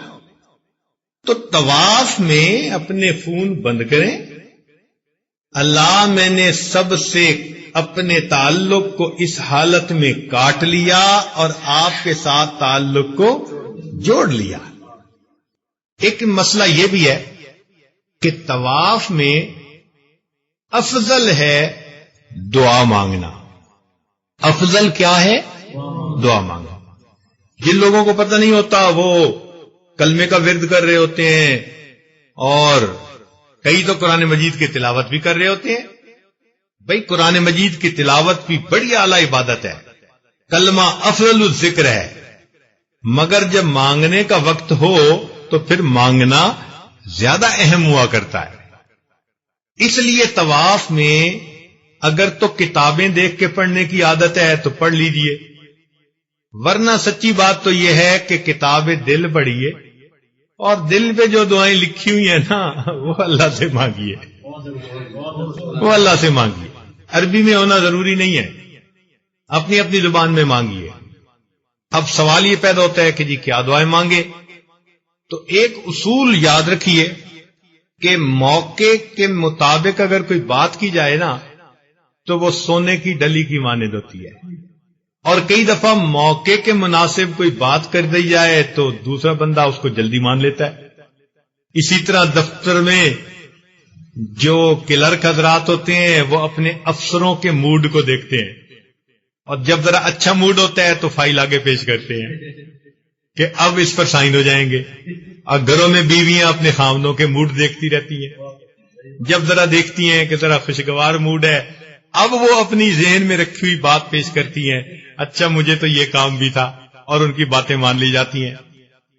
تو طواف میں اپنے فون بند کریں، اللہ میں نے سب سے اپنے تعلق کو اس حالت میں کاٹ لیا اور آپ کے ساتھ تعلق کو جوڑ لیا۔ ایک مسئلہ یہ بھی ہے کہ طواف میں افضل ہے دعا مانگنا۔ افضل کیا ہے؟ دعا مانگنا۔ جن لوگوں کو پتہ نہیں ہوتا وہ کلمے کا ورد کر رہے ہوتے ہیں اور کئی تو قرآن مجید کی تلاوت بھی کر رہے ہوتے ہیں۔ بھئی قرآن مجید کی تلاوت بھی بڑی اعلیٰ عبادت ہے، کلمہ افضل الذکر ہے، مگر جب مانگنے کا وقت ہو تو پھر مانگنا زیادہ اہم ہوا کرتا ہے۔ اس لیے طواف میں اگر تو کتابیں دیکھ کے پڑھنے کی عادت ہے تو پڑھ لیجئے، ورنہ سچی بات تو یہ ہے کہ کتاب دل پڑھیے اور دل پہ جو دعائیں لکھی ہوئی ہیں نا وہ اللہ سے مانگیے، وہ اللہ سے مانگیے۔ عربی میں ہونا ضروری نہیں ہے، اپنی اپنی زبان میں مانگیے۔ اب سوال یہ پیدا ہوتا ہے کہ جی کیا دعائیں مانگے؟ تو ایک اصول یاد رکھیے کہ موقع کے مطابق اگر کوئی بات کی جائے نا تو وہ سونے کی ڈلی کی مانند ہوتی ہے، اور کئی دفعہ موقع کے مناسب کوئی بات کر دی جائے تو دوسرا بندہ اس کو جلدی مان لیتا ہے۔ اسی طرح دفتر میں جو کلرک حضرات ہوتے ہیں وہ اپنے افسروں کے موڈ کو دیکھتے ہیں، اور جب ذرا اچھا موڈ ہوتا ہے تو فائل آگے پیش کرتے ہیں کہ اب اس پر سائن ہو جائیں گے، اور گھروں میں بیویاں اپنے خاوندوں کے موڈ دیکھتی رہتی ہیں، جب ذرا دیکھتی ہیں کہ ذرا خوشگوار موڈ ہے اب وہ اپنی ذہن میں رکھی ہوئی بات پیش کرتی ہیں، اچھا مجھے تو یہ کام بھی تھا، اور ان کی باتیں مان لی جاتی ہیں۔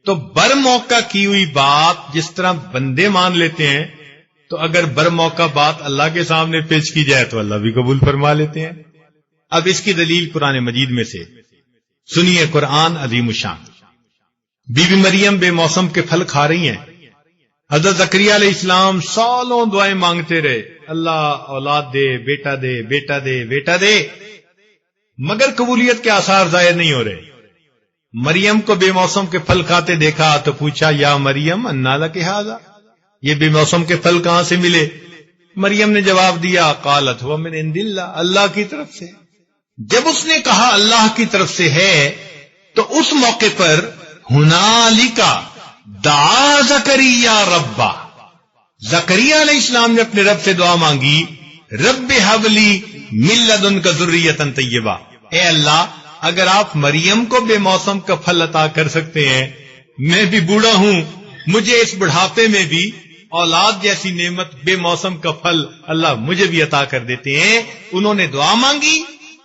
تو بر موقع کی ہوئی بات جس طرح بندے مان لیتے ہیں تو اگر برموقع بات اللہ کے سامنے پیش کی جائے تو اللہ بھی قبول فرما لیتے ہیں۔ اب اس کی دلیل قرآن مجید میں سے سنیے، قرآن عظیم الشان۔ بی بی مریم بے موسم کے پھل کھا رہی ہیں، حضرت زکریا علیہ السلام سالوں دعائیں مانگتے رہے، اللہ اولاد دے، بیٹا دے، بیٹا دے، بیٹا دے، مگر قبولیت کے آثار ظاہر نہیں ہو رہے۔ مریم کو بے موسم کے پھل کھاتے دیکھا تو پوچھا، یا مریم انا لک ھذا، یہ بے موسم کے پھل کہاں سے ملے؟ مریم نے جواب دیا، قالت هو من عند اللہ، اللہ کی طرف سے۔ جب اس نے کہا اللہ کی طرف سے ہے تو اس موقع پر ہنالک دعا زکریا ربا، زکریا علیہ السلام نے اپنے رب سے دعا مانگی، رب ھب لی من لدنک ذریۃ طیبہ، اے اللہ اگر آپ مریم کو بے موسم کا پھل عطا کر سکتے ہیں، میں بھی بوڑھا ہوں، مجھے اس بڑھاپے میں بھی اولاد جیسی نعمت بے موسم کا پھل اللہ مجھے بھی عطا کر دیتے ہیں۔ انہوں نے دعا مانگی،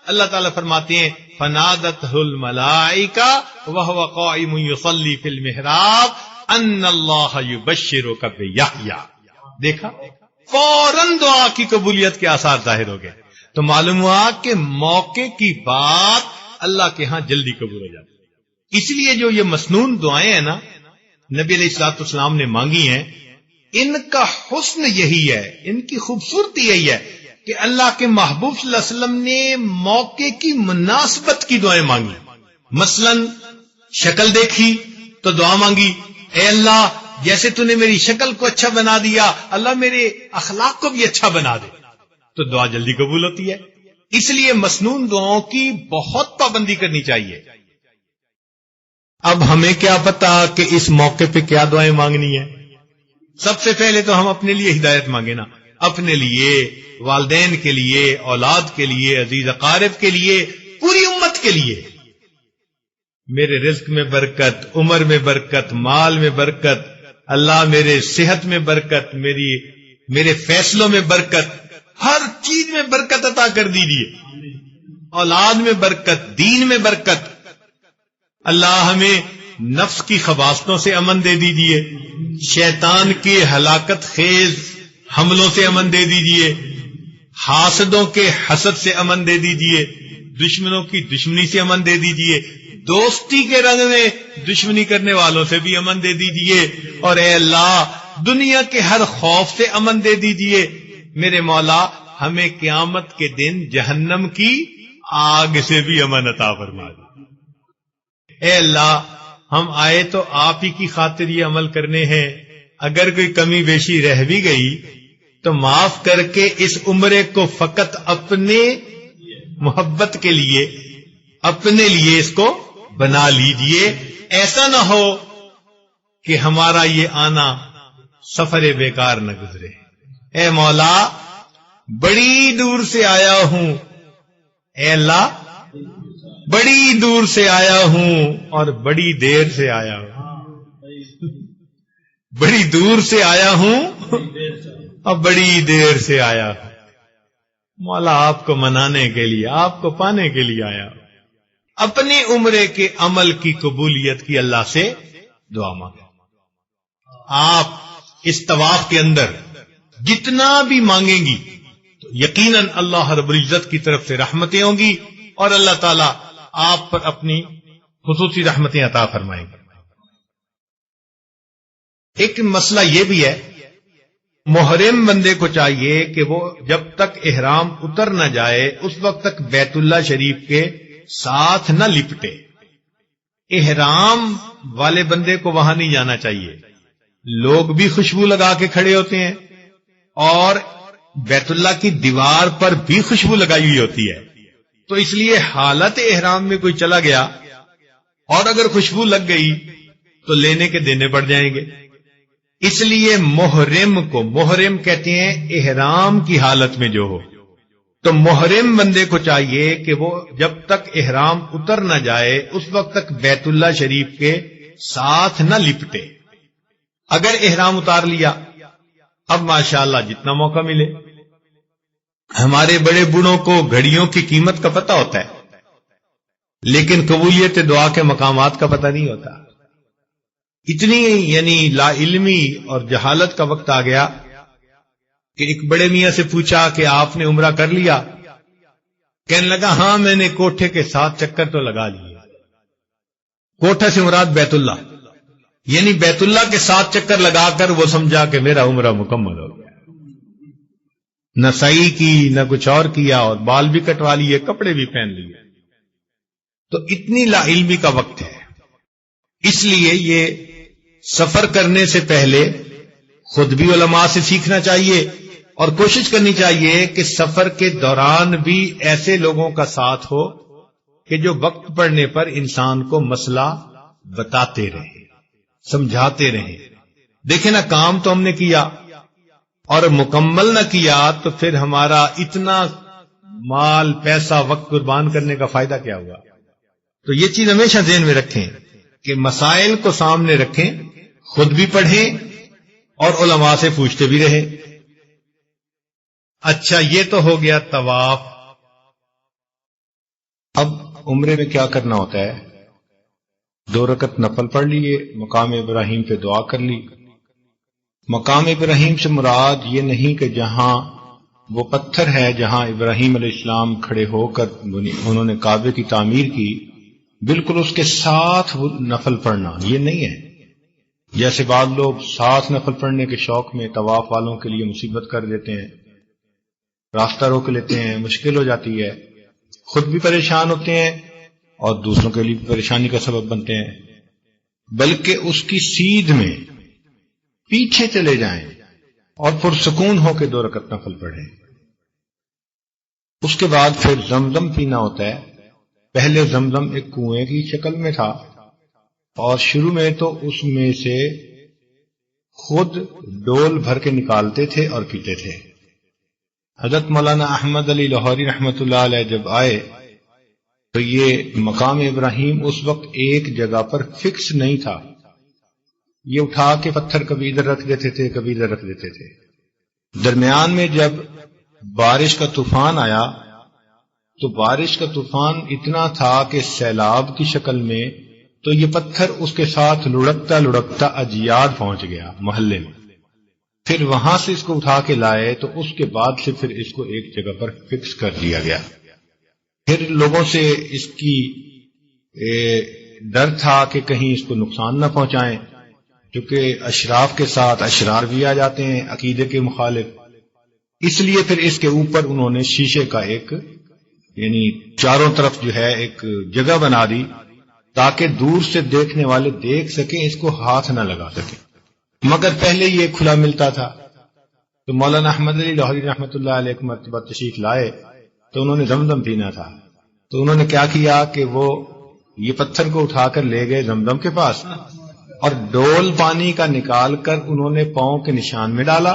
اللہ تعالیٰ فرماتے ہیں فنادتہ الملائکہ وہو قائم یصلی فی المحراب ان اللہ یبشرک بیحییٰ۔ دیکھا، فوراً دعا کی قبولیت کے آثار ظاہر ہو گئے۔ تو معلوم ہوا کہ موقع کی بات اللہ کے ہاں جلدی قبول ہو جاتی۔ اس لیے جو یہ مسنون دعائیں ہیں نا نبی علیہ الصلوۃ والسلام نے مانگی ہیں، ان کا حسن یہی ہے، ان کی خوبصورتی یہی ہے کہ اللہ کے محبوب صلی اللہ علیہ وسلم نے موقع کی مناسبت کی دعائیں مانگی۔ مثلا شکل دیکھی تو دعا مانگی، اے اللہ جیسے تو نے میری شکل کو اچھا بنا دیا، اللہ میرے اخلاق کو بھی اچھا بنا دے، تو دعا جلدی قبول ہوتی ہے۔ اس لیے مسنون دعاؤں کی بہت پابندی کرنی چاہیے۔ اب ہمیں کیا پتا کہ اس موقع پہ کیا دعائیں مانگنی ہے؟ سب سے پہلے تو ہم اپنے لیے ہدایت مانگے نا، اپنے لیے، والدین کے لیے، اولاد کے لیے، عزیز اقارب کے لیے، پوری امت کے لیے۔ میرے رزق میں برکت، عمر میں برکت، مال میں برکت، اللہ میرے صحت میں برکت، میرے فیصلوں میں برکت، ہر چیز میں برکت عطا کر دیجیے، اولاد میں برکت، دین میں برکت۔ اللہ ہمیں نفس کی خباثتوں سے امن دے دیجیے، شیطان کے ہلاکت خیز حملوں سے امن دے دیجیے، حاسدوں کے حسد سے امن دے دیجیے، دشمنوں کی دشمنی سے امن دے دیجیے، دوستی کے رنگ میں دشمنی کرنے والوں سے بھی امن دے دیجیے، اور اے اللہ دنیا کے ہر خوف سے امن دے دیجیے۔ میرے مولا ہمیں قیامت کے دن جہنم کی آگ سے بھی امن عطا فرما دے۔ اے اللہ ہم آئے تو آپ ہی کی خاطر یہ عمل کرنے ہیں، اگر کوئی کمی بیشی رہ بھی گئی تو معاف کر کے اس عمرے کو فقط اپنے محبت کے لیے، اپنے لیے اس کو بنا لیجئے۔ ایسا نہ ہو کہ ہمارا یہ آنا سفر بیکار نہ گزرے۔ اے مولا بڑی دور سے آیا ہوں، اے اللہ بڑی دور سے آیا ہوں اور بڑی دیر سے آیا ہوں، بڑی دور سے آیا ہوں اور بڑی دیر سے آیا ہوں۔ مولا آپ کو منانے کے لیے، آپ کو پانے کے لیے آیا ہوں۔ اپنے عمرے کے عمل کی قبولیت کی اللہ سے دعا مانگیں۔ آپ اس طواف کے اندر جتنا بھی مانگیں گی تو یقیناً اللہ رب العزت کی طرف سے رحمتیں ہوں گی اور اللہ تعالیٰ آپ پر اپنی خصوصی رحمتیں عطا فرمائیں گے۔ ایک مسئلہ یہ بھی ہے، محرم بندے کو چاہیے کہ وہ جب تک احرام اتر نہ جائے اس وقت تک بیت اللہ شریف کے ساتھ نہ لپٹے۔ احرام والے بندے کو وہاں نہیں جانا چاہیے، لوگ بھی خوشبو لگا کے کھڑے ہوتے ہیں اور بیت اللہ کی دیوار پر بھی خوشبو لگائی ہوئی ہوتی ہے، تو اس لیے حالت احرام میں کوئی چلا گیا اور اگر خوشبو لگ گئی تو لینے کے دینے پڑ جائیں گے۔ اس لیے محرم کو، محرم کہتے ہیں احرام کی حالت میں جو ہو، تو محرم بندے کو چاہیے کہ وہ جب تک احرام اتر نہ جائے اس وقت تک بیت اللہ شریف کے ساتھ نہ لپٹے۔ اگر احرام اتار لیا، اب ماشاءاللہ جتنا موقع ملے۔ ہمارے بڑے بوڑھوں کو گھڑیوں کی قیمت کا پتہ ہوتا ہے، لیکن قبولیت دعا کے مقامات کا پتہ نہیں ہوتا۔ اتنی یعنی لا علمی اور جہالت کا وقت آ گیا کہ ایک بڑے میاں سے پوچھا کہ آپ نے عمرہ کر لیا؟ کہنے لگا ہاں میں نے کوٹھے کے 7 چکر تو لگا لیے۔ کوٹھا سے مراد بیت اللہ، یعنی بیت اللہ کے 7 چکر لگا کر وہ سمجھا کہ میرا عمرہ مکمل ہو گیا، نہ سعی کی نہ کچھ اور کیا، اور بال بھی کٹوا لیے، کپڑے بھی پہن لیے۔ تو اتنی لا علمی کا وقت ہے، اس لیے یہ سفر کرنے سے پہلے خود بھی علماء سے سیکھنا چاہیے، اور کوشش کرنی چاہیے کہ سفر کے دوران بھی ایسے لوگوں کا ساتھ ہو کہ جو وقت پڑنے پر انسان کو مسئلہ بتاتے رہے، سمجھاتے رہے۔ دیکھیں نا، کام تو ہم نے کیا اور مکمل نہ کیا تو پھر ہمارا اتنا مال پیسہ وقت قربان کرنے کا فائدہ کیا ہوا؟ تو یہ چیز ہمیشہ ذہن میں رکھیں کہ مسائل کو سامنے رکھیں، خود بھی پڑھیں اور علماء سے پوچھتے بھی رہیں۔ اچھا، یہ تو ہو گیا طواف۔ اب عمرے میں کیا کرنا ہوتا ہے؟ 2 رکعت نفل پڑھ لیے، مقام ابراہیم پہ دعا کر لی۔ مقام ابراہیم سے مراد یہ نہیں کہ جہاں وہ پتھر ہے جہاں ابراہیم علیہ السلام کھڑے ہو کر انہوں نے کعبے کی تعمیر کی، بالکل اس کے ساتھ وہ نفل پڑھنا، یہ نہیں ہے۔ جیسے بعض لوگ ساتھ نفل پڑھنے کے شوق میں طواف والوں کے لیے مصیبت کر دیتے ہیں، راستہ روک لیتے ہیں، مشکل ہو جاتی ہے، خود بھی پریشان ہوتے ہیں اور دوسروں کے لیے بھی پریشانی کا سبب بنتے ہیں۔ بلکہ اس کی سیدھ میں پیچھے چلے جائیں اور پرسکون ہو کے 2 رکعت نفل پڑھیں۔ اس کے بعد پھر زمزم پینا ہوتا ہے۔ پہلے زمزم ایک کنویں کی شکل میں تھا، اور شروع میں تو اس میں سے خود ڈول بھر کے نکالتے تھے اور پیتے تھے۔ حضرت مولانا احمد علی لاہوری رحمۃ اللہ علیہ جب آئے تو یہ مقام ابراہیم اس وقت ایک جگہ پر فکس نہیں تھا، یہ اٹھا کے پتھر کبھی ادھر رکھ دیتے تھے کبھی ادھر رکھ دیتے تھے۔ درمیان میں جب بارش کا طوفان آیا تو بارش کا طوفان اتنا تھا کہ سیلاب کی شکل میں، تو یہ پتھر اس کے ساتھ لڑکتا لڑکتا اجیاد پہنچ گیا محلے میں۔ پھر وہاں سے اس کو اٹھا کے لائے تو اس کے بعد سے پھر اس کو ایک جگہ پر فکس کر دیا گیا۔ پھر لوگوں سے اس کی ڈر تھا کہ کہیں اس کو نقصان نہ پہنچائیں، کیونکہ اشراف کے ساتھ اشرار بھی آ جاتے ہیں عقیدے کے مخالف، اس لیے پھر اس کے اوپر انہوں نے شیشے کا ایک، یعنی چاروں طرف جو ہے ایک جگہ بنا دی تاکہ دور سے دیکھنے والے دیکھ سکیں، اس کو ہاتھ نہ لگا سکیں۔ مگر پہلے یہ کھلا ملتا تھا۔ تو مولانا احمد علی لاہوری رحمۃ اللہ علیہ کو مرتبہ تشریف لائے تو انہوں نے زمزم پینا تھا، تو انہوں نے کیا کیا کہ وہ یہ پتھر کو اٹھا کر لے گئے زمزم کے پاس، اور ڈول پانی کا نکال کر انہوں نے پاؤں کے نشان میں ڈالا،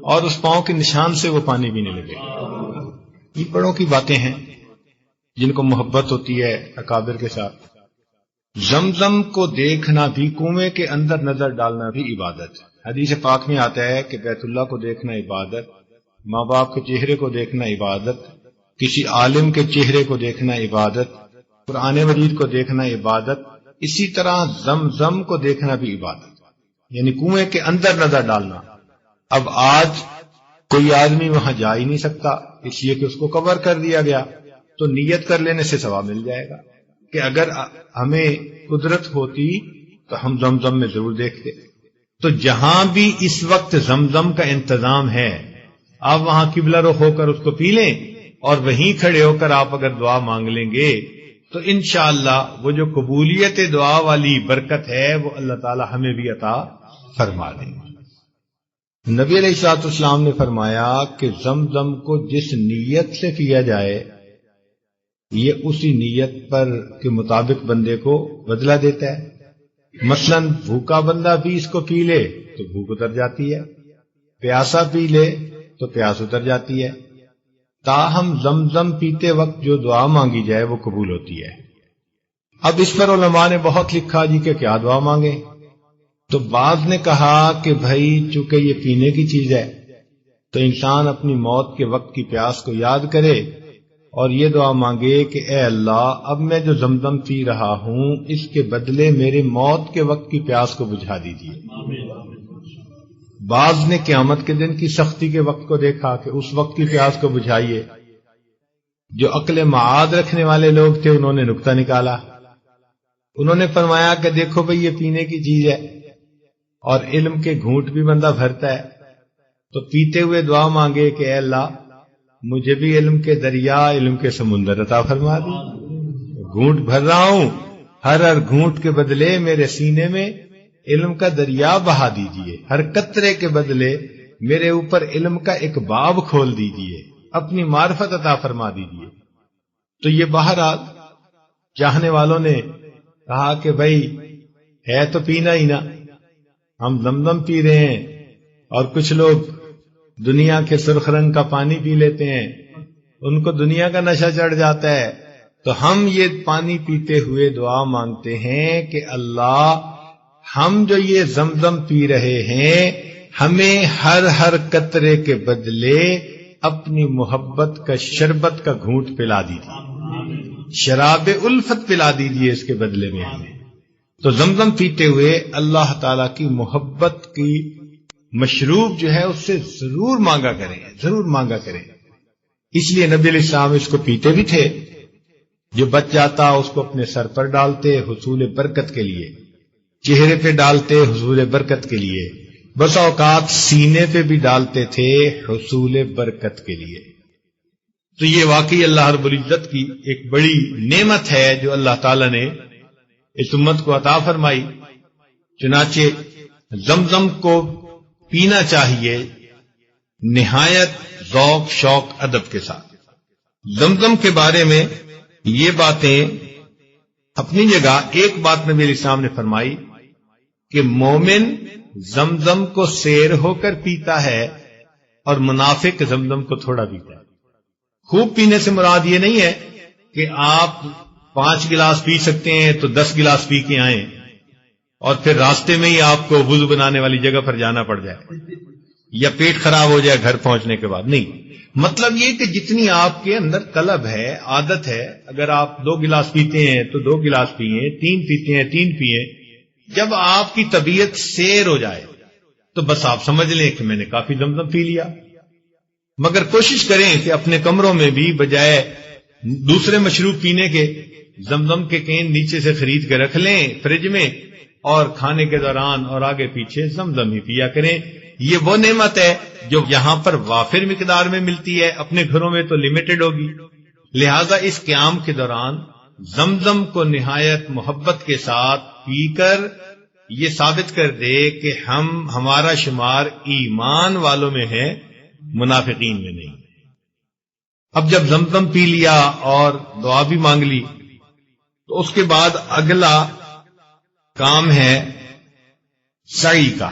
اور اس پاؤں کے نشان سے وہ پانی پینے لگے۔ یہ بڑوں کی باتیں ہیں جن کو محبت ہوتی ہے اکابر کے ساتھ۔ زمزم کو دیکھنا بھی، کنویں کے اندر نظر ڈالنا بھی عبادت۔ حدیث پاک میں آتا ہے کہ بیت اللہ کو دیکھنا عبادت، ماں باپ کے چہرے کو دیکھنا عبادت، کسی عالم کے چہرے کو دیکھنا عبادت، قرآن مجید کو دیکھنا عبادت، اسی طرح زمزم کو دیکھنا بھی عبادت، یعنی کنویں کے اندر نظر ڈالنا۔ اب آج کوئی آدمی وہاں جا ہی نہیں سکتا، اس لیے کہ اس کو کور کر دیا گیا، تو نیت کر لینے سے ثواب مل جائے گا کہ اگر ہمیں قدرت ہوتی تو ہم زمزم میں ضرور دیکھتے۔ تو جہاں بھی اس وقت زمزم کا انتظام ہے، آپ وہاں قبلہ رخ ہو کر اس کو پی لیں، اور وہیں کھڑے ہو کر آپ اگر دعا مانگ لیں گے تو انشاءاللہ وہ جو قبولیت دعا والی برکت ہے وہ اللہ تعالی ہمیں بھی عطا فرما دیں گے۔ نبی علیہ الصلوۃ والسلام نے فرمایا کہ زمزم کو جس نیت سے پیا جائے، یہ اسی نیت پر کے مطابق بندے کو بدلہ دیتا ہے۔ مثلا بھوکا بندہ بھی اس کو پی لے تو بھوک اتر جاتی ہے، پیاسا پی لے تو پیاس اتر جاتی ہے۔ تاہم زمزم پیتے وقت جو دعا مانگی جائے وہ قبول ہوتی ہے۔ اب اس پر علماء نے بہت لکھا جی کہ کیا دعا مانگے، تو بعض نے کہا کہ بھائی چونکہ یہ پینے کی چیز ہے تو انسان اپنی موت کے وقت کی پیاس کو یاد کرے اور یہ دعا مانگے کہ اے اللہ، اب میں جو زمزم پی رہا ہوں اس کے بدلے میرے موت کے وقت کی پیاس کو بجھا دیجیے۔ بعض نے قیامت کے دن کی سختی کے وقت کو دیکھا کہ اس وقت کی پیاس کو بجھائیے. جو عقل معاد رکھنے والے لوگ تھے انہوں نے نکتہ نکالا. انہوں نے فرمایا کہ دیکھو بھئی یہ پینے کی چیز ہے اور علم کے گھونٹ بھی بندہ بھرتا ہے، تو پیتے ہوئے دعا مانگے کہ اے اللہ مجھے بھی علم کے دریا، علم کے سمندر عطا فرما دی. گھونٹ بھر رہا ہوں، ہر گھونٹ کے بدلے میرے سینے میں علم کا دریا بہا دیجئے، ہر قطرے کے بدلے میرے اوپر علم کا ایک باب کھول دیجئے، اپنی معرفت عطا فرما دیجئے. تو یہ بہرحال چاہنے والوں نے کہا کہ بھائی ہے تو پینا ہی نا، ہم زمزم پی رہے ہیں اور کچھ لوگ دنیا کے سرخ رنگ کا پانی پی لیتے ہیں، ان کو دنیا کا نشہ چڑھ جاتا ہے، تو ہم یہ پانی پیتے ہوئے دعا مانگتے ہیں کہ اللہ ہم جو یہ زمزم پی رہے ہیں ہمیں ہر قطرے کے بدلے اپنی محبت کا شربت کا گھونٹ پلا دیجیے، شراب الفت پلا دیجیے اس کے بدلے میں ہمیں. تو زمزم پیتے ہوئے اللہ تعالی کی محبت کی مشروب جو ہے اس سے ضرور مانگا کریں، ضرور مانگا کریں. اس لیے نبی علیہ السلام اس کو پیتے بھی تھے. جو بچ جاتا اس کو اپنے سر پر ڈالتے حصول برکت کے لیے، چہرے پہ ڈالتے حصول برکت کے لیے، بس اوقات سینے پہ بھی ڈالتے تھے حصول برکت کے لیے. تو یہ واقعی اللہ رب العزت کی ایک بڑی نعمت ہے جو اللہ تعالی نے اس امت کو عطا فرمائی. چنانچہ زمزم کو پینا چاہیے نہایت ذوق شوق ادب کے ساتھ. زمزم کے بارے میں یہ باتیں اپنی جگہ. ایک بات نبی علیہ السلام نے فرمائی کہ مومن زمزم کو سیر ہو کر پیتا ہے اور منافق زمزم کو تھوڑا پیتا ہے. خوب پینے سے مراد یہ نہیں ہے کہ آپ 5 گلاس پی سکتے ہیں تو 10 گلاس پی کے آئیں اور پھر راستے میں ہی آپ کو وضو بنانے والی جگہ پر جانا پڑ جائے یا پیٹ خراب ہو جائے گھر پہنچنے کے بعد. نہیں، مطلب یہ کہ جتنی آپ کے اندر طلب ہے، عادت ہے، اگر آپ 2 گلاس پیتے ہیں تو 2 گلاس پیئیں، 3 پیتے ہیں 3 پیئیں. جب آپ کی طبیعت سیر ہو جائے تو بس آپ سمجھ لیں کہ میں نے کافی زمزم پی لیا. مگر کوشش کریں کہ اپنے کمروں میں بھی بجائے دوسرے مشروب پینے کے زمزم کے کین نیچے سے خرید کے رکھ لیں فریج میں، اور کھانے کے دوران اور آگے پیچھے زمزم ہی پیا کریں. یہ وہ نعمت ہے جو یہاں پر وافر مقدار میں ملتی ہے، اپنے گھروں میں تو لمیٹڈ ہوگی. لہذا اس قیام کے دوران زمزم کو نہایت محبت کے ساتھ پی کر یہ ثابت کر دے کہ ہمارا شمار ایمان والوں میں ہے، منافقین میں نہیں. اب جب زمزم پی لیا اور دعا بھی مانگ لی تو اس کے بعد اگلا کام ہے سعی کا.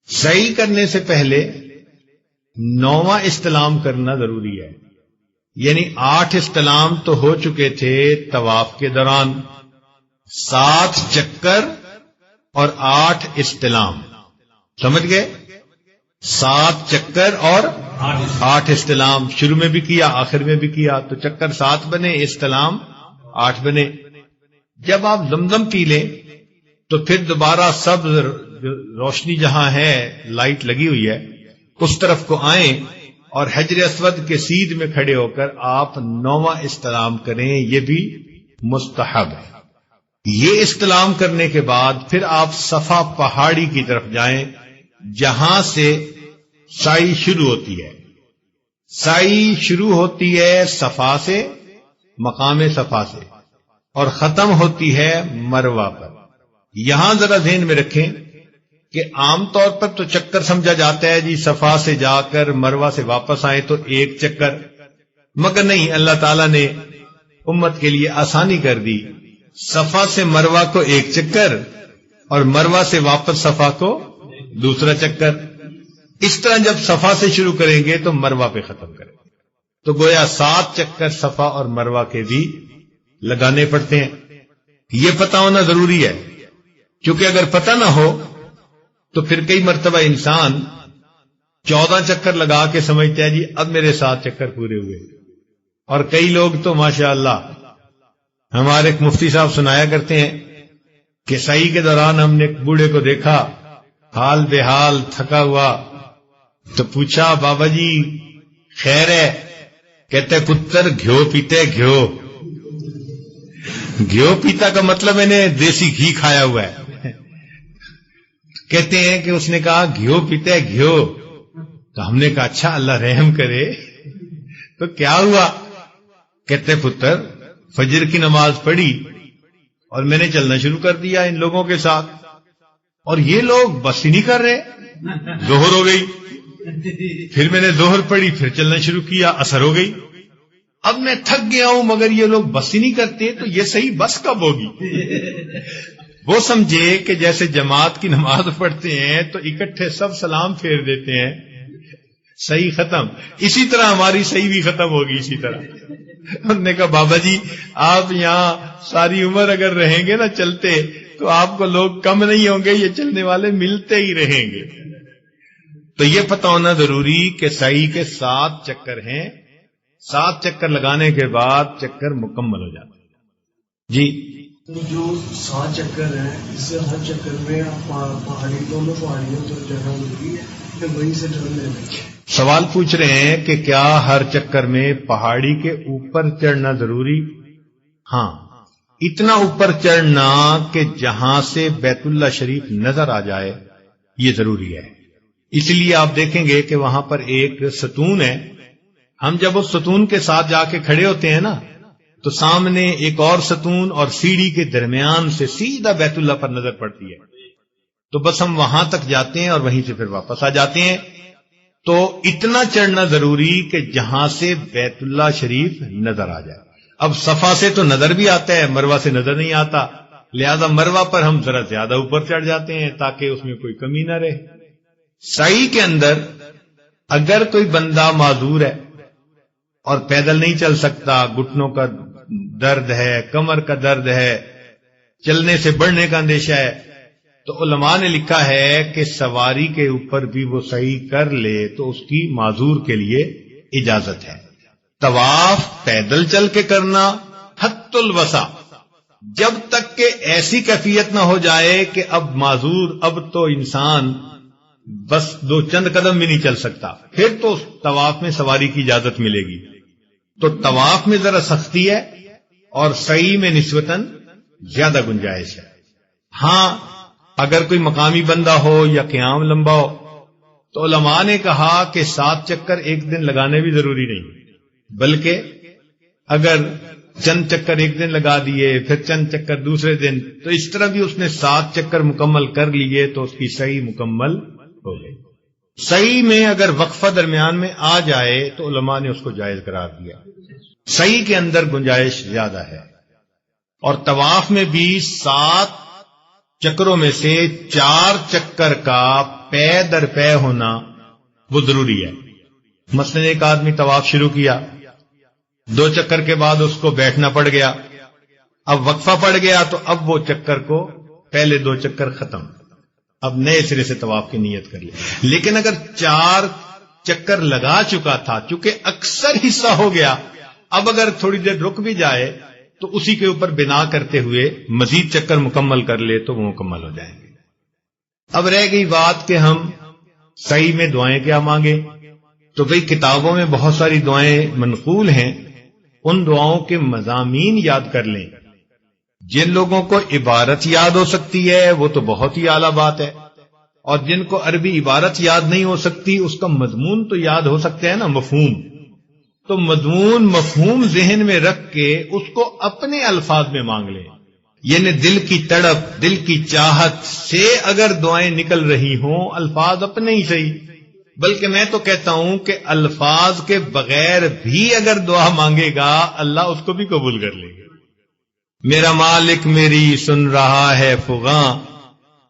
سعی کرنے سے پہلے 9واں استلام کرنا ضروری ہے. یعنی 8 استلام تو ہو چکے تھے طواف کے دوران، 7 چکر اور 8 استلام. سمجھ گئے؟ 7 چکر اور 8 استلام. شروع میں بھی کیا آخر میں بھی کیا، تو چکر 7 بنے، استلام 8 بنے. جب آپ زمزم پی لیں تو پھر دوبارہ سبز روشنی جہاں ہے، لائٹ لگی ہوئی ہے، اس طرف کو آئیں اور حجر اسود کے سیدھ میں کھڑے ہو کر آپ 9واں استلام کریں. یہ بھی مستحب ہے. یہ استلام کرنے کے بعد پھر آپ صفا پہاڑی کی طرف جائیں جہاں سے سعی شروع ہوتی ہے. سعی شروع ہوتی ہے صفا سے، مقام صفا سے، اور ختم ہوتی ہے مروہ پر. یہاں ذرا ذہن میں رکھیں کہ عام طور پر تو چکر سمجھا جاتا ہے جی صفا سے جا کر مروہ سے واپس آئے تو 1 چکر، مگر نہیں، اللہ تعالیٰ نے امت کے لیے آسانی کر دی. صفا سے مروہ کو 1 چکر اور مروہ سے واپس صفا کو 2 چکر. اس طرح جب صفا سے شروع کریں گے تو مروہ پہ ختم کریں گے. تو گویا 7 چکر صفا اور مروہ کے بھی لگانے پڑتے ہیں. یہ پتہ ہونا ضروری ہے، کیونکہ اگر پتہ نہ ہو تو پھر کئی مرتبہ انسان 14 چکر لگا کے سمجھتا ہے جی اب میرے 7 چکر پورے ہوئے. اور کئی لوگ تو ماشاءاللہ، ہمارے ایک مفتی صاحب سنایا کرتے ہیں کہ سعی کے دوران ہم نے ایک بوڑھے کو دیکھا حال بے حال تھکا ہوا، تو پوچھا بابا جی خیر ہے؟ کہتے پتر گھیو پیتے گھیو۔ گھیو پیتا کا مطلب میں نے دیسی گھی کھایا ہوا ہے۔ کہتے ہیں کہ اس نے کہا گھیو پیتے گھیو، تو ہم نے کہا اچھا اللہ رحم کرے، تو کیا ہوا؟ کہتے پتر فجر کی نماز پڑھی اور میں نے چلنا شروع کر دیا ان لوگوں کے ساتھ، اور یہ لوگ بس ہی نہیں کر رہے، ظہر ہو گئی، پھر میں نے ظہر پڑھی، پھر چلنا شروع کیا، عصر ہو گئی، اب میں تھک گیا ہوں مگر یہ لوگ بس ہی نہیں کرتے، تو یہ صحیح بس کب ہوگی؟ وہ سمجھے کہ جیسے جماعت کی نماز پڑھتے ہیں تو اکٹھے سب سلام پھیر دیتے ہیں، صحیح ختم، اسی طرح ہماری صحیح بھی ختم ہوگی اسی طرح۔ انہوں نے کہا بابا جی آپ یہاں ساری عمر اگر رہیں گے نا چلتے، تو آپ کو لوگ کم نہیں ہوں گے، یہ چلنے والے ملتے ہی رہیں گے۔ تو یہ پتہ ہونا ضروری کہ سعی کے 7 چکر ہیں، 7 چکر لگانے کے بعد چکر مکمل ہو جاتا ہے۔ جی جو 7 چکر ہیں اس سے ہر چکر میں پہاڑی دونوں پہاڑیوں تو جانا ضروری ہے کہ وہیں سے چڑھنے میں؟ سوال پوچھ رہے ہیں کہ کیا ہر چکر میں پہاڑی کے اوپر چڑھنا ضروری؟ ہاں، اتنا اوپر چڑھنا کہ جہاں سے بیت اللہ شریف نظر آ جائے یہ ضروری ہے۔ اس لیے آپ دیکھیں گے کہ وہاں پر ایک ستون ہے، ہم جب اس ستون کے ساتھ جا کے کھڑے ہوتے ہیں نا تو سامنے ایک اور ستون اور سیڑھی کے درمیان سے سیدھا بیت اللہ پر نظر پڑتی ہے، تو بس ہم وہاں تک جاتے ہیں اور وہیں سے پھر واپس آ جاتے ہیں۔ تو اتنا چڑھنا ضروری کہ جہاں سے بیت اللہ شریف نظر آ جائے۔ اب صفا سے تو نظر بھی آتا ہے، مروہ سے نظر نہیں آتا، لہذا مروہ پر ہم ذرا زیادہ اوپر چڑھ جاتے ہیں تاکہ اس میں کوئی کمی نہ رہے۔ سعی کے اندر اگر کوئی بندہ معذور ہے اور پیدل نہیں چل سکتا، گھٹنوں کا درد ہے، کمر کا درد ہے، چلنے سے بڑھنے کا اندیشہ ہے، تو علماء نے لکھا ہے کہ سواری کے اوپر بھی وہ سعی کر لے تو اس کی معذور کے لیے اجازت ہے۔ طواف پیدل چل کے کرنا حت الوسع، جب تک کہ ایسی کیفیت نہ ہو جائے کہ اب معذور، اب تو انسان بس 2 چند قدم بھی نہیں چل سکتا، پھر تو طواف میں سواری کی اجازت ملے گی۔ تو طواف میں ذرا سختی ہے اور سعی میں نسبتاً زیادہ گنجائش ہے۔ ہاں اگر کوئی مقامی بندہ ہو یا قیام لمبا ہو تو علماء نے کہا کہ 7 چکر ایک دن لگانے بھی ضروری نہیں، بلکہ اگر چند چکر ایک دن لگا دیے پھر چند چکر دوسرے دن، تو اس طرح بھی اس نے 7 چکر مکمل کر لیے تو اس کی سعی مکمل ہو گئی۔ سعی میں اگر وقفہ درمیان میں آ جائے تو علماء نے اس کو جائز قرار دیا۔ سعی کے اندر گنجائش زیادہ ہے، اور طواف میں بھی 7 چکروں میں سے 4 چکر کا پے در پے ہونا وہ ضروری ہے۔ مثلا ایک آدمی طواف شروع کیا، 2 چکر کے بعد اس کو بیٹھنا پڑ گیا، اب وقفہ پڑ گیا، تو اب وہ چکر کو پہلے 2 چکر ختم، اب نئے سرے سے طواف کی نیت کر لی۔ لیکن اگر 4 چکر لگا چکا تھا، چونکہ اکثر حصہ ہو گیا، اب اگر تھوڑی دیر رک بھی جائے تو اسی کے اوپر بنا کرتے ہوئے مزید چکر مکمل کر لے تو وہ مکمل ہو جائیں گے۔ اب رہ گئی بات کہ ہم سعی میں دعائیں کیا مانگیں، تو بھئی کتابوں میں بہت ساری دعائیں منقول ہیں، ان دعاؤں کے مضامین یاد کر لیں۔ جن لوگوں کو عبارت یاد ہو سکتی ہے وہ تو بہت ہی اعلیٰ بات ہے، اور جن کو عربی عبارت یاد نہیں ہو سکتی اس کا مضمون تو یاد ہو سکتا ہے نا، مفہوم، تو مضمون مفہوم ذہن میں رکھ کے اس کو اپنے الفاظ میں مانگ لیں۔ یعنی دل کی تڑپ، دل کی چاہت سے اگر دعائیں نکل رہی ہوں، الفاظ اپنے ہی صحیح، بلکہ میں تو کہتا ہوں کہ الفاظ کے بغیر بھی اگر دعا مانگے گا اللہ اس کو بھی قبول کر لے گا۔ میرا مالک میری سن رہا ہے فغاں،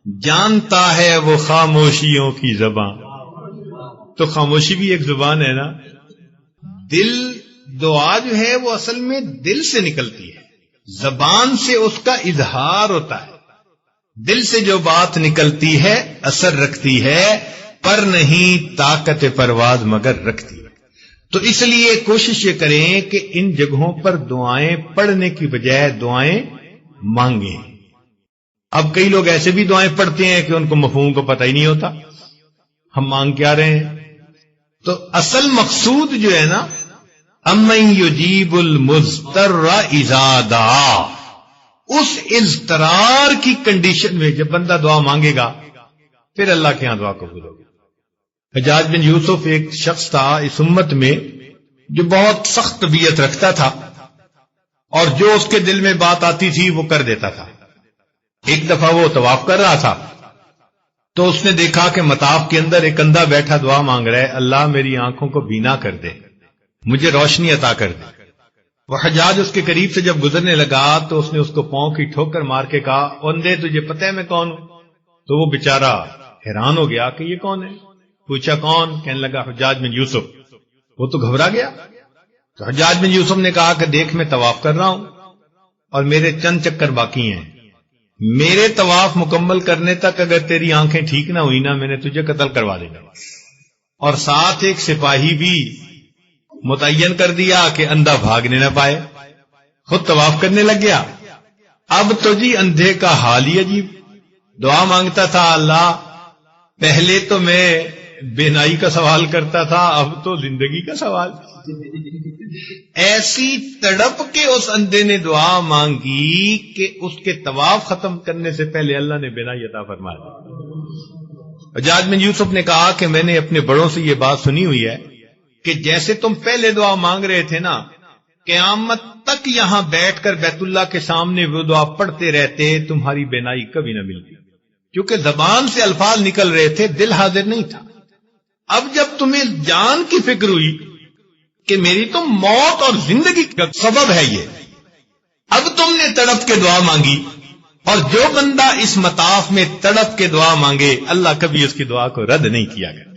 جانتا ہے وہ خاموشیوں کی زبان۔ تو خاموشی بھی ایک زبان ہے نا۔ دل، دعا جو ہے وہ اصل میں دل سے نکلتی ہے، زبان سے اس کا اظہار ہوتا ہے۔ دل سے جو بات نکلتی ہے اثر رکھتی ہے، پر نہیں طاقت پرواز مگر رکھتی ہے۔ تو اس لیے کوشش یہ کریں کہ ان جگہوں پر دعائیں پڑھنے کی بجائے دعائیں مانگیں۔ اب کئی لوگ ایسے بھی دعائیں پڑھتے ہیں کہ ان کو مفہوم کو پتہ ہی نہیں ہوتا ہم مانگ کیا رہے ہیں. تو اصل مقصود جو ہے نا امن یجیب المضطر اذا دعا، اس اضطرار کی کنڈیشن میں جب بندہ دعا مانگے گا پھر اللہ کے ہاں دعا قبول ہوگی. حجاج بن یوسف ایک شخص تھا اس امت میں جو بہت سخت طبیعت رکھتا تھا اور جو اس کے دل میں بات آتی تھی وہ کر دیتا تھا. ایک دفعہ وہ طواف کر رہا تھا تو اس نے دیکھا کہ مطاف کے اندر ایک اندھا بیٹھا دعا مانگ رہا ہے، اللہ میری آنکھوں کو بینا کر دے، مجھے روشنی عطا کر دے. وہ حجاج اس کے قریب سے جب گزرنے لگا تو اس نے اس کو پاؤں کی ٹھوکر مار کے کہا اندھے تجھے پتہ ہے میں کون ہوں؟ تو وہ بیچارہ حیران ہو گیا کہ یہ کون ہے. پوچھا کون؟ کہنے لگا حجاج بن یوسف. وہ تو گھبرا گیا. تو حجاج بن یوسف نے کہا کہ دیکھ میں طواف کر رہا ہوں اور میرے چند چکر باقی ہیں، میرے طواف مکمل کرنے تک اگر تیری آنکھیں ٹھیک نہ ہوئی نا میں نے تجھے قتل کروا دینا. اور ساتھ ایک سپاہی بھی متعین کر دیا کہ اندھا بھاگنے نہ پائے. خود طواف کرنے لگ گیا. اب تو جی اندھے کا حال ہی عجیب. دعا مانگتا تھا اللہ پہلے تو میں بینائی کا سوال کرتا تھا اب تو زندگی کا سوال. ایسی تڑپ کے اس اندھے نے دعا مانگی کہ اس کے طواف ختم کرنے سے پہلے اللہ نے بینائی عطا فرما دی. حجاج بن یوسف نے کہا کہ میں نے اپنے بڑوں سے یہ بات سنی ہوئی ہے کہ جیسے تم پہلے دعا مانگ رہے تھے نا قیامت تک یہاں بیٹھ کر بیت اللہ کے سامنے وہ دعا پڑھتے رہتے تمہاری بینائی کبھی نہ ملتی، کیونکہ زبان سے الفاظ نکل رہے تھے دل حاضر نہیں تھا. اب جب تمہیں جان کی فکر ہوئی کہ میری تو موت اور زندگی کا سبب ہے یہ، اب تم نے تڑپ کے دعا مانگی، اور جو بندہ اس مطاف میں تڑپ کے دعا مانگے اللہ کبھی اس کی دعا کو رد نہیں کیا گیا.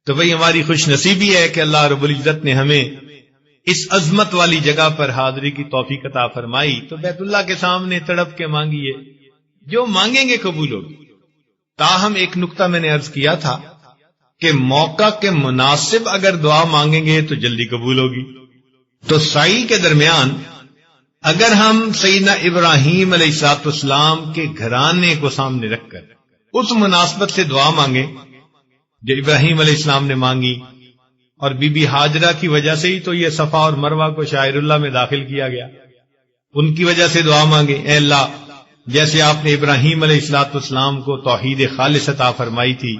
تو بھئی ہماری خوش نصیبی ہے کہ اللہ رب العزت نے ہمیں اس عظمت والی جگہ پر حاضری کی توفیق عطا فرمائی. تو بیت اللہ کے سامنے تڑپ کے مانگیے، جو مانگیں گے قبول ہوگی. تاہم ایک نقطہ میں نے عرض کیا تھا کہ موقع کے مناسب اگر دعا مانگیں گے تو جلدی قبول ہوگی. تو سعی کے درمیان اگر ہم سیدنا ابراہیم علیہ السلام کے گھرانے کو سامنے رکھ کر اس مناسبت سے دعا مانگیں جو ابراہیم علیہ السلام نے مانگی، اور بی بی ہاجرہ کی وجہ سے ہی تو یہ صفا اور مروہ کو شاعر اللہ میں داخل کیا گیا، ان کی وجہ سے دعا مانگیں اے اللہ جیسے آپ نے ابراہیم علیہ السلام کو توحید خالص عطا فرمائی تھی،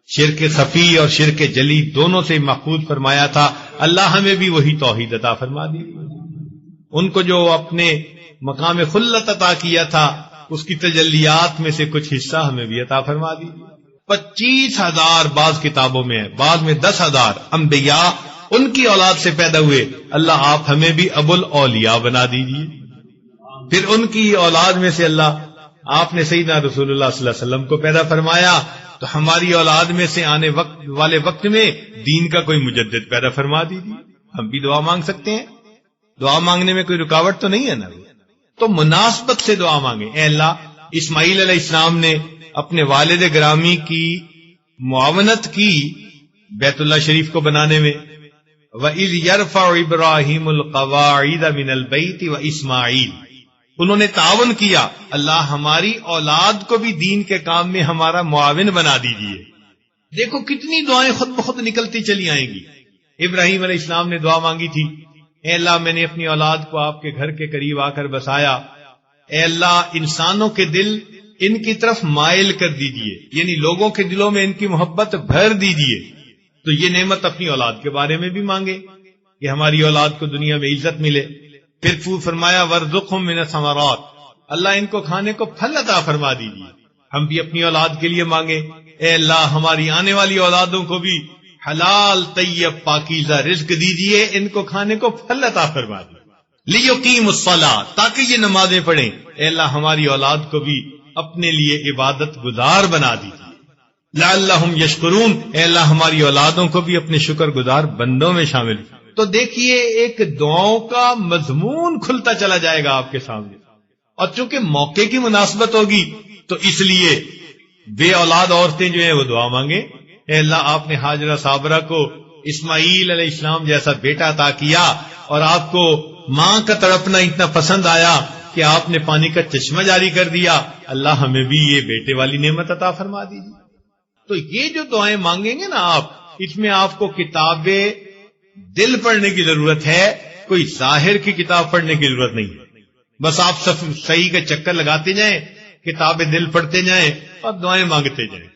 شرک خفی اور شرک جلی دونوں سے محفوظ فرمایا تھا، اللہ ہمیں بھی وہی توحید عطا فرما دی. ان کو جو اپنے مقام خلت عطا کیا تھا اس کی تجلیات میں سے کچھ حصہ ہمیں بھی عطا فرما دی. 25,000 بعض کتابوں میں ہے، بعض میں 10,000 انبیاء ان کی اولاد سے پیدا ہوئے. اللہ آپ ہمیں بھی ابو الاولیاء بنا دیجیے. پھر ان کی اولاد میں سے اللہ آپ نے سیدنا رسول اللہ صلی اللہ علیہ وسلم کو پیدا فرمایا، تو ہماری اولاد میں سے آنے والے وقت میں دین کا کوئی مجدد پیدا فرما دیجیے. ہم بھی دعا مانگ سکتے ہیں، دعا مانگنے میں کوئی رکاوٹ تو نہیں ہے نا. تو مناسبت سے دعا مانگیں. اے اللہ اسماعیل علیہ السلام نے اپنے والد گرامی کی معاونت کی بیت اللہ شریف کو بنانے میں. وَإِذْ يَرْفَعُ إِبْرَاهِيمُ الْقَوَاعِدَ مِنَ الْبَيْتِ وَإِسْمَاعِيلُ، انہوں نے تعاون کیا اللہ ہماری اولاد کو بھی دین کے کام میں ہمارا معاون بنا دیجیے. دیکھو کتنی دعائیں خود بخود نکلتی چلی آئیں گی. ابراہیم علیہ السلام نے دعا مانگی تھی اے اللہ میں نے اپنی اولاد کو آپ کے گھر کے قریب آ کر بسایا، اے اللہ انسانوں کے دل ان کی طرف مائل کر دیجئے، یعنی لوگوں کے دلوں میں ان کی محبت بھر دیجئے. تو یہ نعمت اپنی اولاد کے بارے میں بھی مانگے کہ ہماری اولاد کو دنیا میں عزت ملے. پھر فرمایا وَارْزُقْهُم مِّنَ الثَّمَرَاتِ، اللہ ان کو کھانے کو پھل عطا فرما دیجئے. ہم بھی اپنی اولاد کے لیے مانگے اے اللہ ہماری آنے والی اولادوں کو بھی حلال طیب پاکیزہ رزق دیجئے، ان کو کھانے کو پھل عطا فرما دیجئے. لِيُقِيمُوا الصَّلَاةَ، تاکہ یہ نمازیں پڑھیں. اے اللہ ہماری اولاد کو بھی اپنے لیے عبادت گزار بنا دیجئے. لَعَلَّهُمْ يَشْكُرُونَ، اے اللہ ہماری اولادوں کو بھی اپنے شکر گزار بندوں میں شامل. تو دیکھیے ایک دعاؤں کا مضمون کھلتا چلا جائے گا آپ کے سامنے، اور چونکہ موقع کی مناسبت ہوگی تو اس لیے بے اولاد عورتیں جو ہیں وہ دعا مانگیں اے اللہ آپ نے ہاجرہ صابرہ کو اسماعیل علیہ السلام جیسا بیٹا عطا کیا، اور آپ کو ماں کا تڑپنا اتنا پسند آیا کہ آپ نے پانی کا چشمہ جاری کر دیا، اللہ ہمیں بھی یہ بیٹے والی نعمت عطا فرما دیجیے۔ تو یہ جو دعائیں مانگیں گے نا آپ، اس میں آپ کو کتاب دل پڑھنے کی ضرورت ہے، کوئی ظاہر کی کتاب پڑھنے کی ضرورت نہیں ہے۔ بس آپ صحیح کا چکر لگاتے جائیں، کتاب دل پڑھتے جائیں اور دعائیں مانگتے جائیں،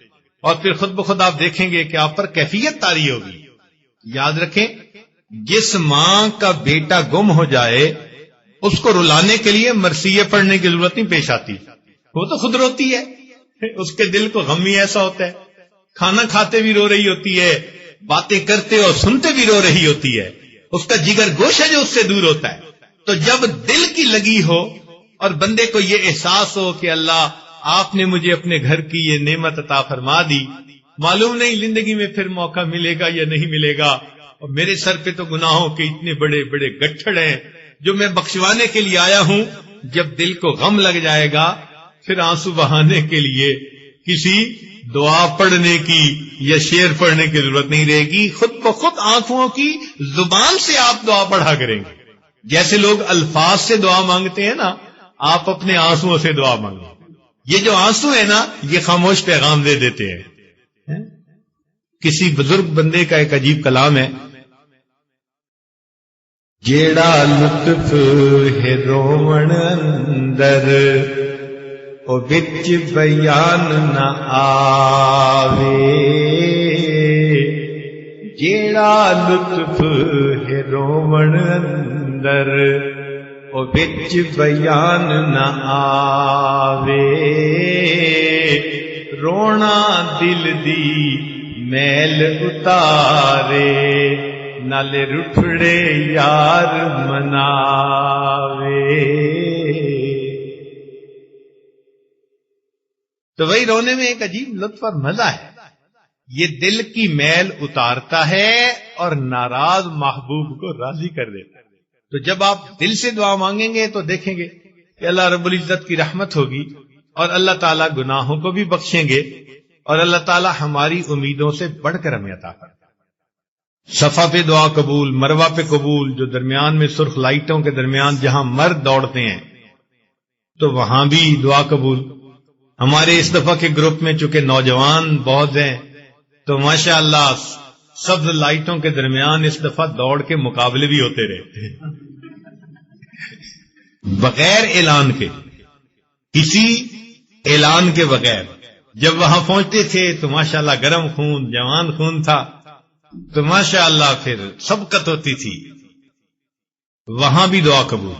اور پھر خود بخود آپ دیکھیں گے کہ آپ پر کیفیت طاری ہوگی۔ یاد رکھیں، جس ماں کا بیٹا گم ہو جائے اس کو رلانے کے لیے مرثیہ پڑھنے کی ضرورت نہیں پیش آتی، وہ تو خود روتی ہے، اس کے دل کو غم ہی ایسا ہوتا ہے، کھانا کھاتے بھی رو رہی ہوتی ہے، باتیں کرتے اور سنتے بھی رو رہی ہوتی ہے، اس کا جگر گوشہ جو اس سے دور ہوتا ہے۔ تو جب دل کی لگی ہو اور بندے کو یہ احساس ہو کہ اللہ آپ نے مجھے اپنے گھر کی یہ نعمت عطا فرما دی، معلوم نہیں زندگی میں پھر موقع ملے گا یا نہیں ملے گا، اور میرے سر پہ تو گناہوں کے اتنے بڑے بڑے گٹھڑ ہیں جو میں بخشوانے کے لیے آیا ہوں۔ جب دل کو غم لگ جائے گا پھر آنسو بہانے کے لیے کسی دعا پڑھنے کی یا شعر پڑھنے کی ضرورت نہیں رہے گی، خود بخود آنکھوں کی زبان سے آپ دعا پڑھا کریں گے۔ جیسے لوگ الفاظ سے دعا مانگتے ہیں نا، آپ اپنے آنسوؤں سے دعا مانگیں۔ یہ جو آنسو ہے نا، یہ خاموش پیغام دے دیتے ہیں۔ کسی بزرگ بندے کا ایک عجیب کلام ہے، جیڑا لطف ہے رومن اندر او وچ بیان نہ آوے، جیڑا لطف ہے رومن اندر او وچ بیان نہ آوے، رونا دل دی میل اتارے نالے رٹھڑے یار مناوے۔ تو وہی رونے میں ایک عجیب لطف اور مزہ ہے، یہ دل کی میل اتارتا ہے اور ناراض محبوب کو راضی کر دیتا ہے۔ تو جب آپ دل سے دعا مانگیں گے تو دیکھیں گے کہ اللہ رب العزت کی رحمت ہوگی، اور اللہ تعالیٰ گناہوں کو بھی بخشیں گے، اور اللہ تعالیٰ ہماری امیدوں سے بڑھ کر ہمیں عطا کریں۔ صفا پہ دعا قبول، مروہ پہ قبول، جو درمیان میں سرخ لائٹوں کے درمیان جہاں مرد دوڑتے ہیں تو وہاں بھی دعا قبول۔ ہمارے اس دفعہ کے گروپ میں چونکہ نوجوان بہت ہیں تو ماشاءاللہ سبز لائٹوں کے درمیان اس دفعہ دوڑ کے مقابلے بھی ہوتے رہتے ہیں، بغیر اعلان کے، کسی اعلان کے بغیر۔ جب وہاں پہنچتے تھے تو ماشاءاللہ گرم خون، جوان خون تھا، تو ماشاءاللہ پھر سبقت ہوتی تھی، وہاں بھی دعا قبول۔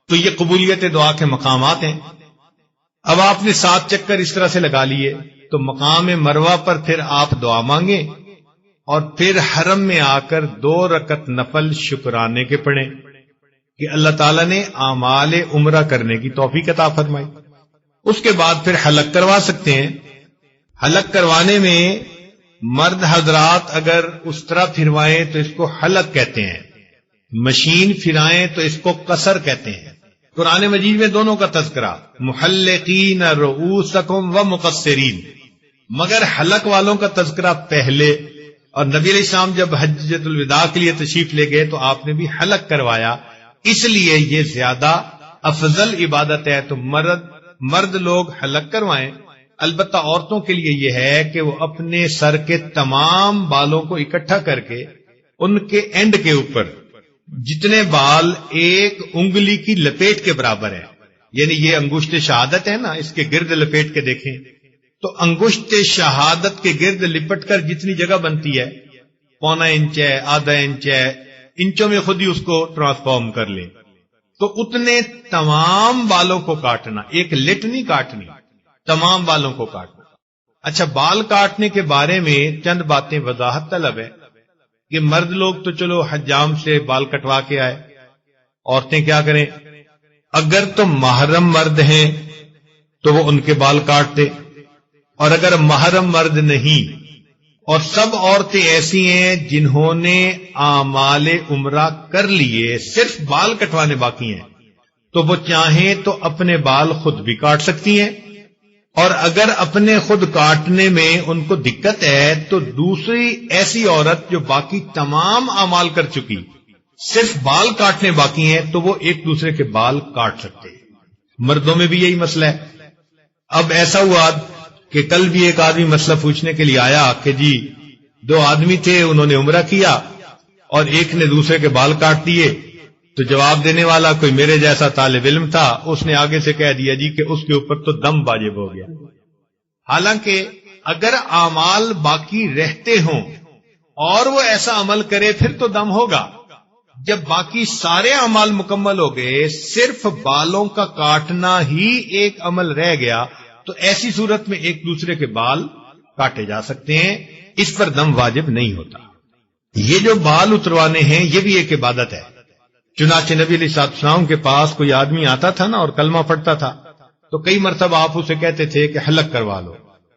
تو یہ قبولیت دعا کے مقامات ہیں۔ اب آپ نے 7 چکر اس طرح سے لگا لیے تو مقام مروہ پر پھر آپ دعا مانگیں، اور پھر حرم میں آ کر 2 رکعت نفل شکرانے کے پڑھیں کہ اللہ تعالیٰ نے اعمال عمرہ کرنے کی توفیق عطا فرمائی۔ اس کے بعد پھر حلق کروا سکتے ہیں۔ حلق کروانے میں مرد حضرات اگر اس طرح پھروائیں تو اس کو حلق کہتے ہیں، مشین پھرائیں تو اس کو قصر کہتے ہیں۔ قرآن مجید میں دونوں کا تذکرہ، محلقین رؤوسکم و مقصرین، مگر حلق والوں کا تذکرہ پہلے، اور نبی علیہ السلام جب حجۃ الوداع کے لیے تشریف لے گئے تو آپ نے بھی حلق کروایا، اس لیے یہ زیادہ افضل عبادت ہے۔ تو مرد لوگ حلق کروائیں، البتہ عورتوں کے لیے یہ ہے کہ وہ اپنے سر کے تمام بالوں کو اکٹھا کر کے ان کے اینڈ کے اوپر جتنے بال ایک انگلی کی لپیٹ کے برابر ہے، یعنی یہ انگشت شہادت ہے نا، اس کے گرد لپیٹ کے دیکھیں تو انگشت شہادت کے گرد لپٹ کر جتنی جگہ بنتی ہے، 1.25 انچ ہے، ½ انچ ہے، انچوں میں خود ہی اس کو ٹرانسفارم کر لیں، تو اتنے تمام بالوں کو کاٹنا، ایک لٹ نہیں کاٹنی، تمام بالوں کو کاٹنا۔ اچھا، بال کاٹنے کے بارے میں چند باتیں وضاحت طلب ہے کہ مرد لوگ تو چلو حجام سے بال کٹوا کے آئے، عورتیں کیا کریں؟ اگر تو محرم مرد ہیں تو وہ ان کے بال کاٹ دے، اور اگر محرم مرد نہیں اور سب عورتیں ایسی ہیں جنہوں نے اعمال عمرہ کر لیے، صرف بال کٹوانے باقی ہیں، تو وہ چاہیں تو اپنے بال خود بھی کاٹ سکتی ہیں، اور اگر اپنے خود کاٹنے میں ان کو دقت ہے تو دوسری ایسی عورت جو باقی تمام اعمال کر چکی، صرف بال کاٹنے باقی ہیں، تو وہ ایک دوسرے کے بال کاٹ سکتے ہیں۔ مردوں میں بھی یہی مسئلہ ہے. اب ایسا ہوا کہ کل بھی ایک آدمی مسئلہ پوچھنے کے لیے آیا کہ جی 2 آدمی تھے, انہوں نے عمرہ کیا اور ایک نے دوسرے کے بال کاٹ دیے, تو جواب دینے والا کوئی میرے جیسا طالب علم تھا, اس نے آگے سے کہہ دیا جی کہ اس کے اوپر تو دم واجب ہو گیا. حالانکہ اگر اعمال باقی رہتے ہوں اور وہ ایسا عمل کرے پھر تو دم ہوگا. جب باقی سارے اعمال مکمل ہو گئے, صرف بالوں کا کاٹنا ہی ایک عمل رہ گیا, تو ایسی صورت میں ایک دوسرے کے بال کاٹے جا سکتے ہیں, اس پر دم واجب نہیں ہوتا. یہ جو بال اتروانے ہیں یہ بھی ایک عبادت ہے. چنانچہ نبی علیہ السلام کے پاس کوئی آدمی آتا تھا نا اور کلمہ پڑھتا تھا, تو کئی مرتبہ آپ اسے کہتے تھے کہ حلق کروا لو.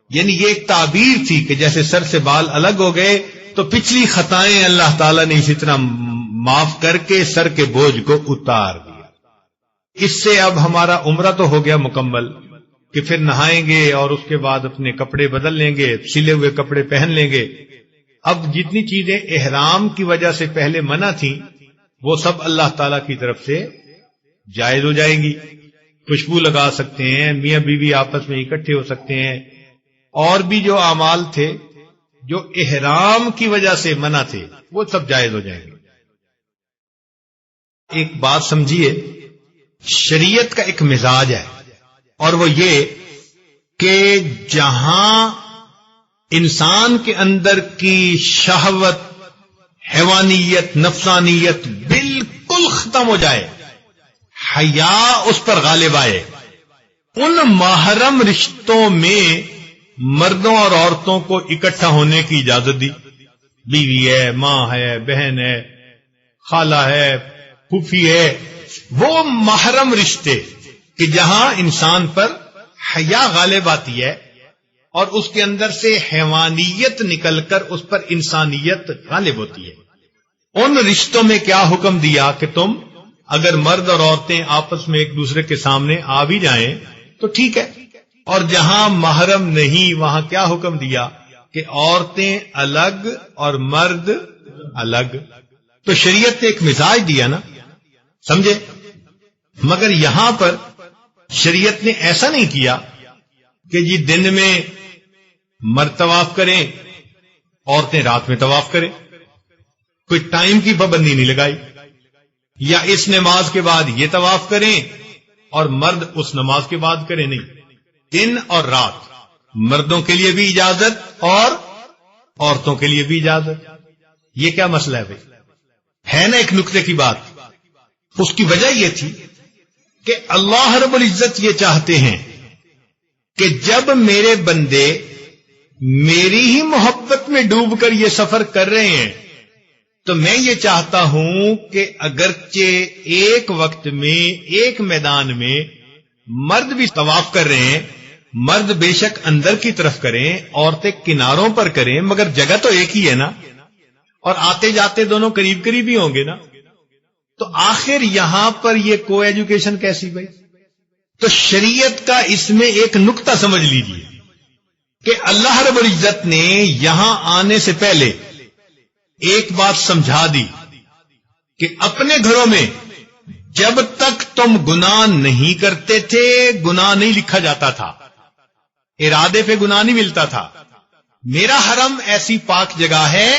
یعنی یہ ایک تعبیر تھی کہ جیسے سر سے بال الگ ہو گئے تو پچھلی خطائیں اللہ تعالیٰ نے اسی طرح معاف کر کے سر کے بوجھ کو اتار دیا. اس سے اب ہمارا عمرہ تو ہو گیا مکمل کہ پھر نہائیں گے اور اس کے بعد اپنے کپڑے بدل لیں گے, سلے ہوئے کپڑے پہن لیں گے. اب جتنی چیزیں احرام کی وجہ سے پہلے منع تھیں وہ سب اللہ تعالی کی طرف سے جائز ہو جائیں گی. خوشبو لگا سکتے ہیں, میاں بیوی آپس میں اکٹھے ہو سکتے ہیں, اور بھی جو اعمال تھے جو احرام کی وجہ سے منع تھے وہ سب جائز ہو جائیں گے. ایک بات سمجھیے, شریعت کا ایک مزاج ہے اور وہ یہ کہ جہاں انسان کے اندر کی شہوت, حیوانیت, نفسانیت بالکل ختم ہو جائے, حیا اس پر غالب آئے, ان محرم رشتوں میں مردوں اور عورتوں کو اکٹھا ہونے کی اجازت دی. بیوی ہے, ماں ہے, بہن ہے, خالہ ہے, پھوپھی ہے, وہ محرم رشتے کہ جہاں انسان پر حیا غالب آتی ہے اور اس کے اندر سے حیوانیت نکل کر اس پر انسانیت غالب ہوتی ہے. ان رشتوں میں کیا حکم دیا کہ تم اگر مرد اور عورتیں آپس میں ایک دوسرے کے سامنے آ بھی جائیں تو ٹھیک ہے, اور جہاں محرم نہیں وہاں کیا حکم دیا کہ عورتیں الگ اور مرد الگ. تو شریعت نے ایک مزاج دیا نا, سمجھے. مگر یہاں پر شریعت نے ایسا نہیں کیا کہ جی دن میں مرد طواف کریں, عورتیں رات میں طواف کریں. کوئی ٹائم کی پابندی نہیں لگائی, یا اس نماز کے بعد یہ طواف کریں اور مرد اس نماز کے بعد کریں, نہیں. دن اور رات, مردوں کے لیے بھی اجازت اور عورتوں کے لیے بھی اجازت. یہ کیا مسئلہ ہے بھائی؟ ہے نا ایک نکتے کی بات. اس کی وجہ یہ تھی کہ اللہ رب العزت یہ چاہتے ہیں کہ جب میرے بندے میری ہی محبت میں ڈوب کر یہ سفر کر رہے ہیں تو میں یہ چاہتا ہوں کہ اگرچہ ایک وقت میں ایک میدان میں مرد بھی طواف کر رہے ہیں, مرد بے شک اندر کی طرف کریں, عورتیں کناروں پر کریں, مگر جگہ تو ایک ہی ہے نا, اور آتے جاتے دونوں قریب قریب ہی ہوں گے نا. تو آخر یہاں پر یہ کو ایجوکیشن کیسی بھائی؟ تو شریعت کا اس میں ایک نقطہ سمجھ لیجیے کہ اللہ رب العزت نے یہاں آنے سے پہلے ایک بات سمجھا دی کہ اپنے گھروں میں جب تک تم گناہ نہیں کرتے تھے گناہ نہیں لکھا جاتا تھا, ارادے پہ گناہ نہیں ملتا تھا. میرا حرم ایسی پاک جگہ ہے,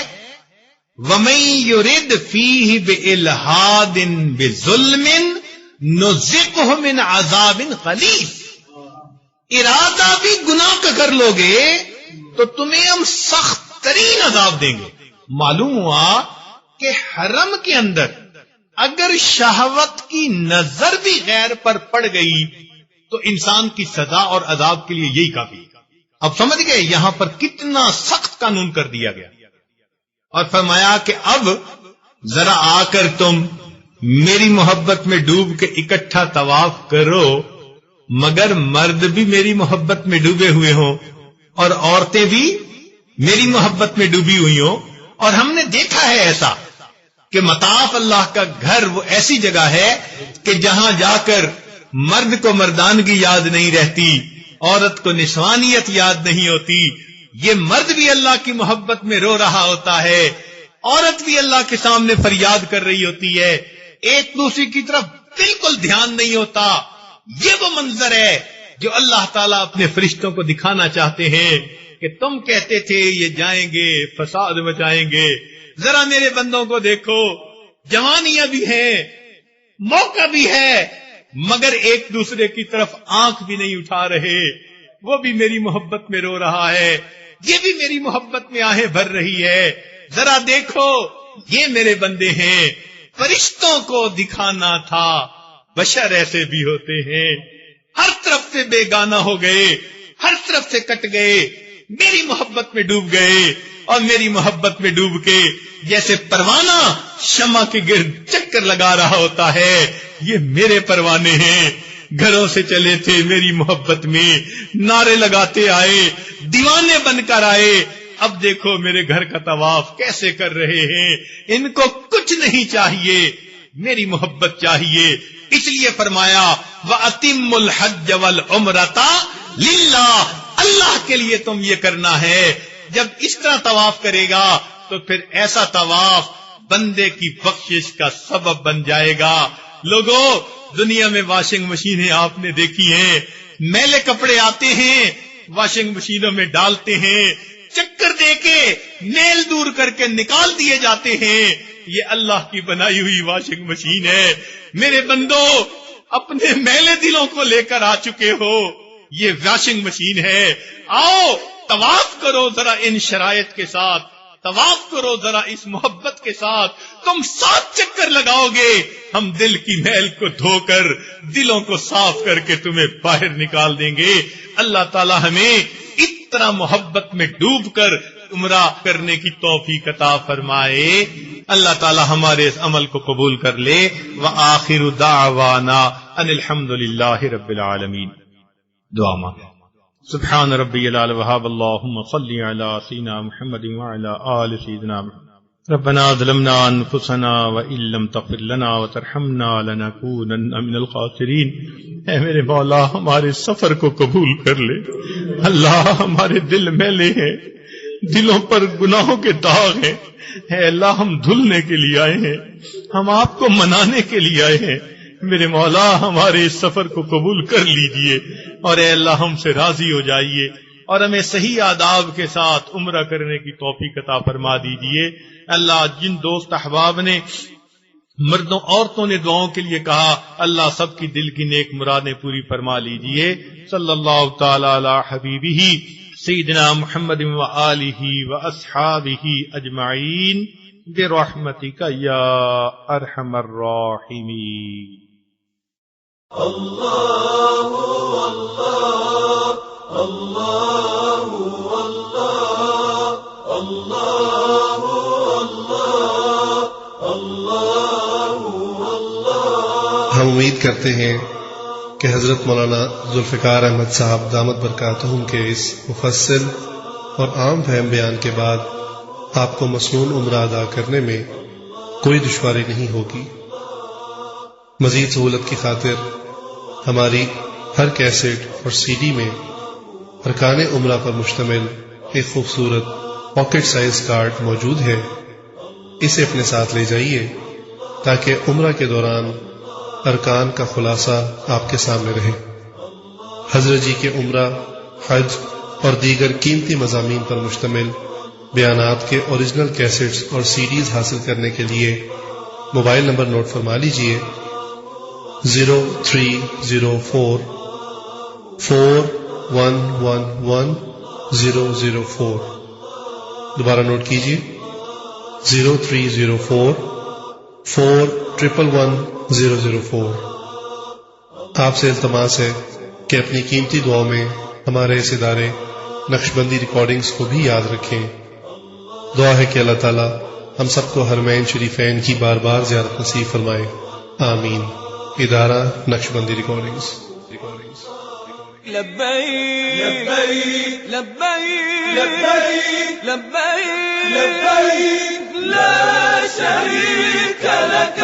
وَمَن يُرِدْ فِيهِ بِإِلْحَادٍ بِظُلْمٍ نُذِقْهُ مِنْ عَذَابٍ غَلِيظٍ. ارادہ بھی گناہ کا کر لوگے تو تمہیں ہم سخت ترین عذاب دیں گے. معلوم ہوا کہ حرم کے اندر اگر شہوت کی نظر بھی غیر پر پڑ گئی تو انسان کی سزا اور عذاب کے لیے یہی کافی. اب سمجھ گئے یہاں پر کتنا سخت قانون کر دیا گیا, اور فرمایا کہ اب ذرا آ کر تم میری محبت میں ڈوب کے اکٹھا طواف کرو, مگر مرد بھی میری محبت میں ڈوبے ہوئے ہوں اور عورتیں بھی میری محبت میں ڈوبی ہوئی ہوں. اور ہم نے دیکھا ہے ایسا کہ مطاف اللہ کا گھر وہ ایسی جگہ ہے کہ جہاں جا کر مرد کو مردانگی یاد نہیں رہتی, عورت کو نسوانیت یاد نہیں ہوتی. یہ مرد بھی اللہ کی محبت میں رو رہا ہوتا ہے, عورت بھی اللہ کے سامنے فریاد کر رہی ہوتی ہے, ایک دوسرے کی طرف بالکل دھیان نہیں ہوتا. یہ وہ منظر ہے جو اللہ تعالیٰ اپنے فرشتوں کو دکھانا چاہتے ہیں کہ تم کہتے تھے یہ جائیں گے فساد مچائیں گے، ذرا میرے بندوں کو دیکھو، جوانیاں بھی ہیں، موقع بھی ہے، مگر ایک دوسرے کی طرف آنکھ بھی نہیں اٹھا رہے، وہ بھی میری محبت میں رو رہا ہے، یہ بھی میری محبت میں آہیں بھر رہی ہے، ذرا دیکھو یہ میرے بندے ہیں۔ فرشتوں کو دکھانا تھا بشر ایسے بھی ہوتے ہیں، ہر طرف سے بیگانہ ہو گئے، ہر طرف سے کٹ گئے، میری محبت میں ڈوب گئے، اور میری محبت میں ڈوب کے جیسے پروانہ شمع کے گرد چکر لگا رہا ہوتا ہے، یہ میرے پروانے ہیں، گھروں سے چلے تھے میری محبت میں، نعرے لگاتے آئے، دیوانے بن کر آئے، اب دیکھو میرے گھر کا طواف کیسے کر رہے ہیں، ان کو کچھ نہیں چاہیے، میری محبت چاہیے، اس لیے فرمایا وَأَتِمُّ الْحَجَّ وَالْعُمْرَةَ لِلَّهِ، اللہ کے لیے تم یہ کرنا ہے۔ جب اس طرح طواف کرے گا تو پھر ایسا طواف بندے کی بخشش کا سبب بن جائے گا۔ لوگوں، دنیا میں واشنگ مشینیں آپ نے دیکھی ہیں، میلے کپڑے آتے ہیں واشنگ مشینوں میں ڈالتے ہیں، چکر دے کے میل دور کر کے نکال دیے جاتے ہیں، یہ اللہ کی بنائی ہوئی واشنگ مشین ہے۔ میرے بندو، اپنے میلے دلوں کو لے کر آ چکے ہو، یہ واشنگ مشین ہے، آؤ طواف کرو ذرا ان شرائط کے ساتھ، طواف کرو ذرا اس محبت کے ساتھ، تم 7 چکر لگاؤ گے، ہم دل کی میل کو دھو کر دلوں کو صاف کر کے تمہیں باہر نکال دیں گے۔ اللہ تعالی ہمیں اتنا محبت میں ڈوب کر عمرہ کرنے کی توفیق عطا فرمائے۔ اللہ تعالی ہمارے اس عمل کو قبول کر لے۔ وآخر دعوانا ان الحمد للہ رب العالمین۔ دعا مانگیں۔ سبحان ربی العلی وہاب اللہم صلی علی سیدنا محمد وعلی آل سیدنا محمد۔ ربنا ظلمنا انفسنا وان لم تغفر لنا وترحمنا لنکونن من الخاسرین۔ اے میرے مولا، ہمارے سفر کو قبول کر لے۔ اللہ، ہمارے دل میلے ہیں، دلوں پر گناہوں کے داغ ہیں، اے اللہ ہم دھلنے کے لیے آئے ہیں، ہم آپ کو منانے کے لیے آئے ہیں۔ میرے مولا، ہمارے اس سفر کو قبول کر لیجئے، اور اے اللہ ہم سے راضی ہو جائیے، اور ہمیں صحیح آداب کے ساتھ عمرہ کرنے کی توفیق عطا فرما دیجئے۔ اللہ، جن دوست احباب نے، مردوں عورتوں نے دعاؤں کے لیے کہا، اللہ سب کی دل کی نیک مرادیں پوری فرما لیجئے۔ صلی اللہ تعالی علی حبیبہ سیدنا محمد وآلہ واصحابہ اجمعین برحمتک یا ارحم الراحمین۔ اللہ اللہ اللہ اللہ اللہ اللہ اللہ۔ ہم امید کرتے ہیں کہ حضرت مولانا ذوالفقار احمد صاحب دامت برکاتہم کے اس مفصل اور عام فہم بیان کے بعد آپ کو مسنون عمرہ ادا کرنے میں کوئی دشواری نہیں ہوگی۔ مزید سہولت کی خاطر ہماری ہر کیسٹ اور سی ڈی میں ارکان عمرہ پر مشتمل ایک خوبصورت پاکٹ سائز کارڈ موجود ہے، اسے اپنے ساتھ لے جائیے تاکہ عمرہ کے دوران ارکان کا خلاصہ آپ کے سامنے رہے۔ حضرت جی کے عمرہ، حج اور دیگر قیمتی مضامین پر مشتمل بیانات کے اوریجنل کیسٹس اور سی ڈیز حاصل کرنے کے لیے موبائل نمبر نوٹ فرما لیجئے 030441111004۔ دوبارہ نوٹ کیجئے 030441111004۔ آپ سے التماس ہے کہ اپنی قیمتی دعاؤں میں ہمارے اس ادارے نقشبندی ریکارڈنگز کو بھی یاد رکھیں۔ دعا ہے کہ اللہ تعالی ہم سب کو حرمین شریفین کی بار بار زیارت نصیب فرمائے، آمین۔ ادارہ نقشبندی ریکارڈنگز۔ لبیک لبیک لبیک لبیک لا شریک لک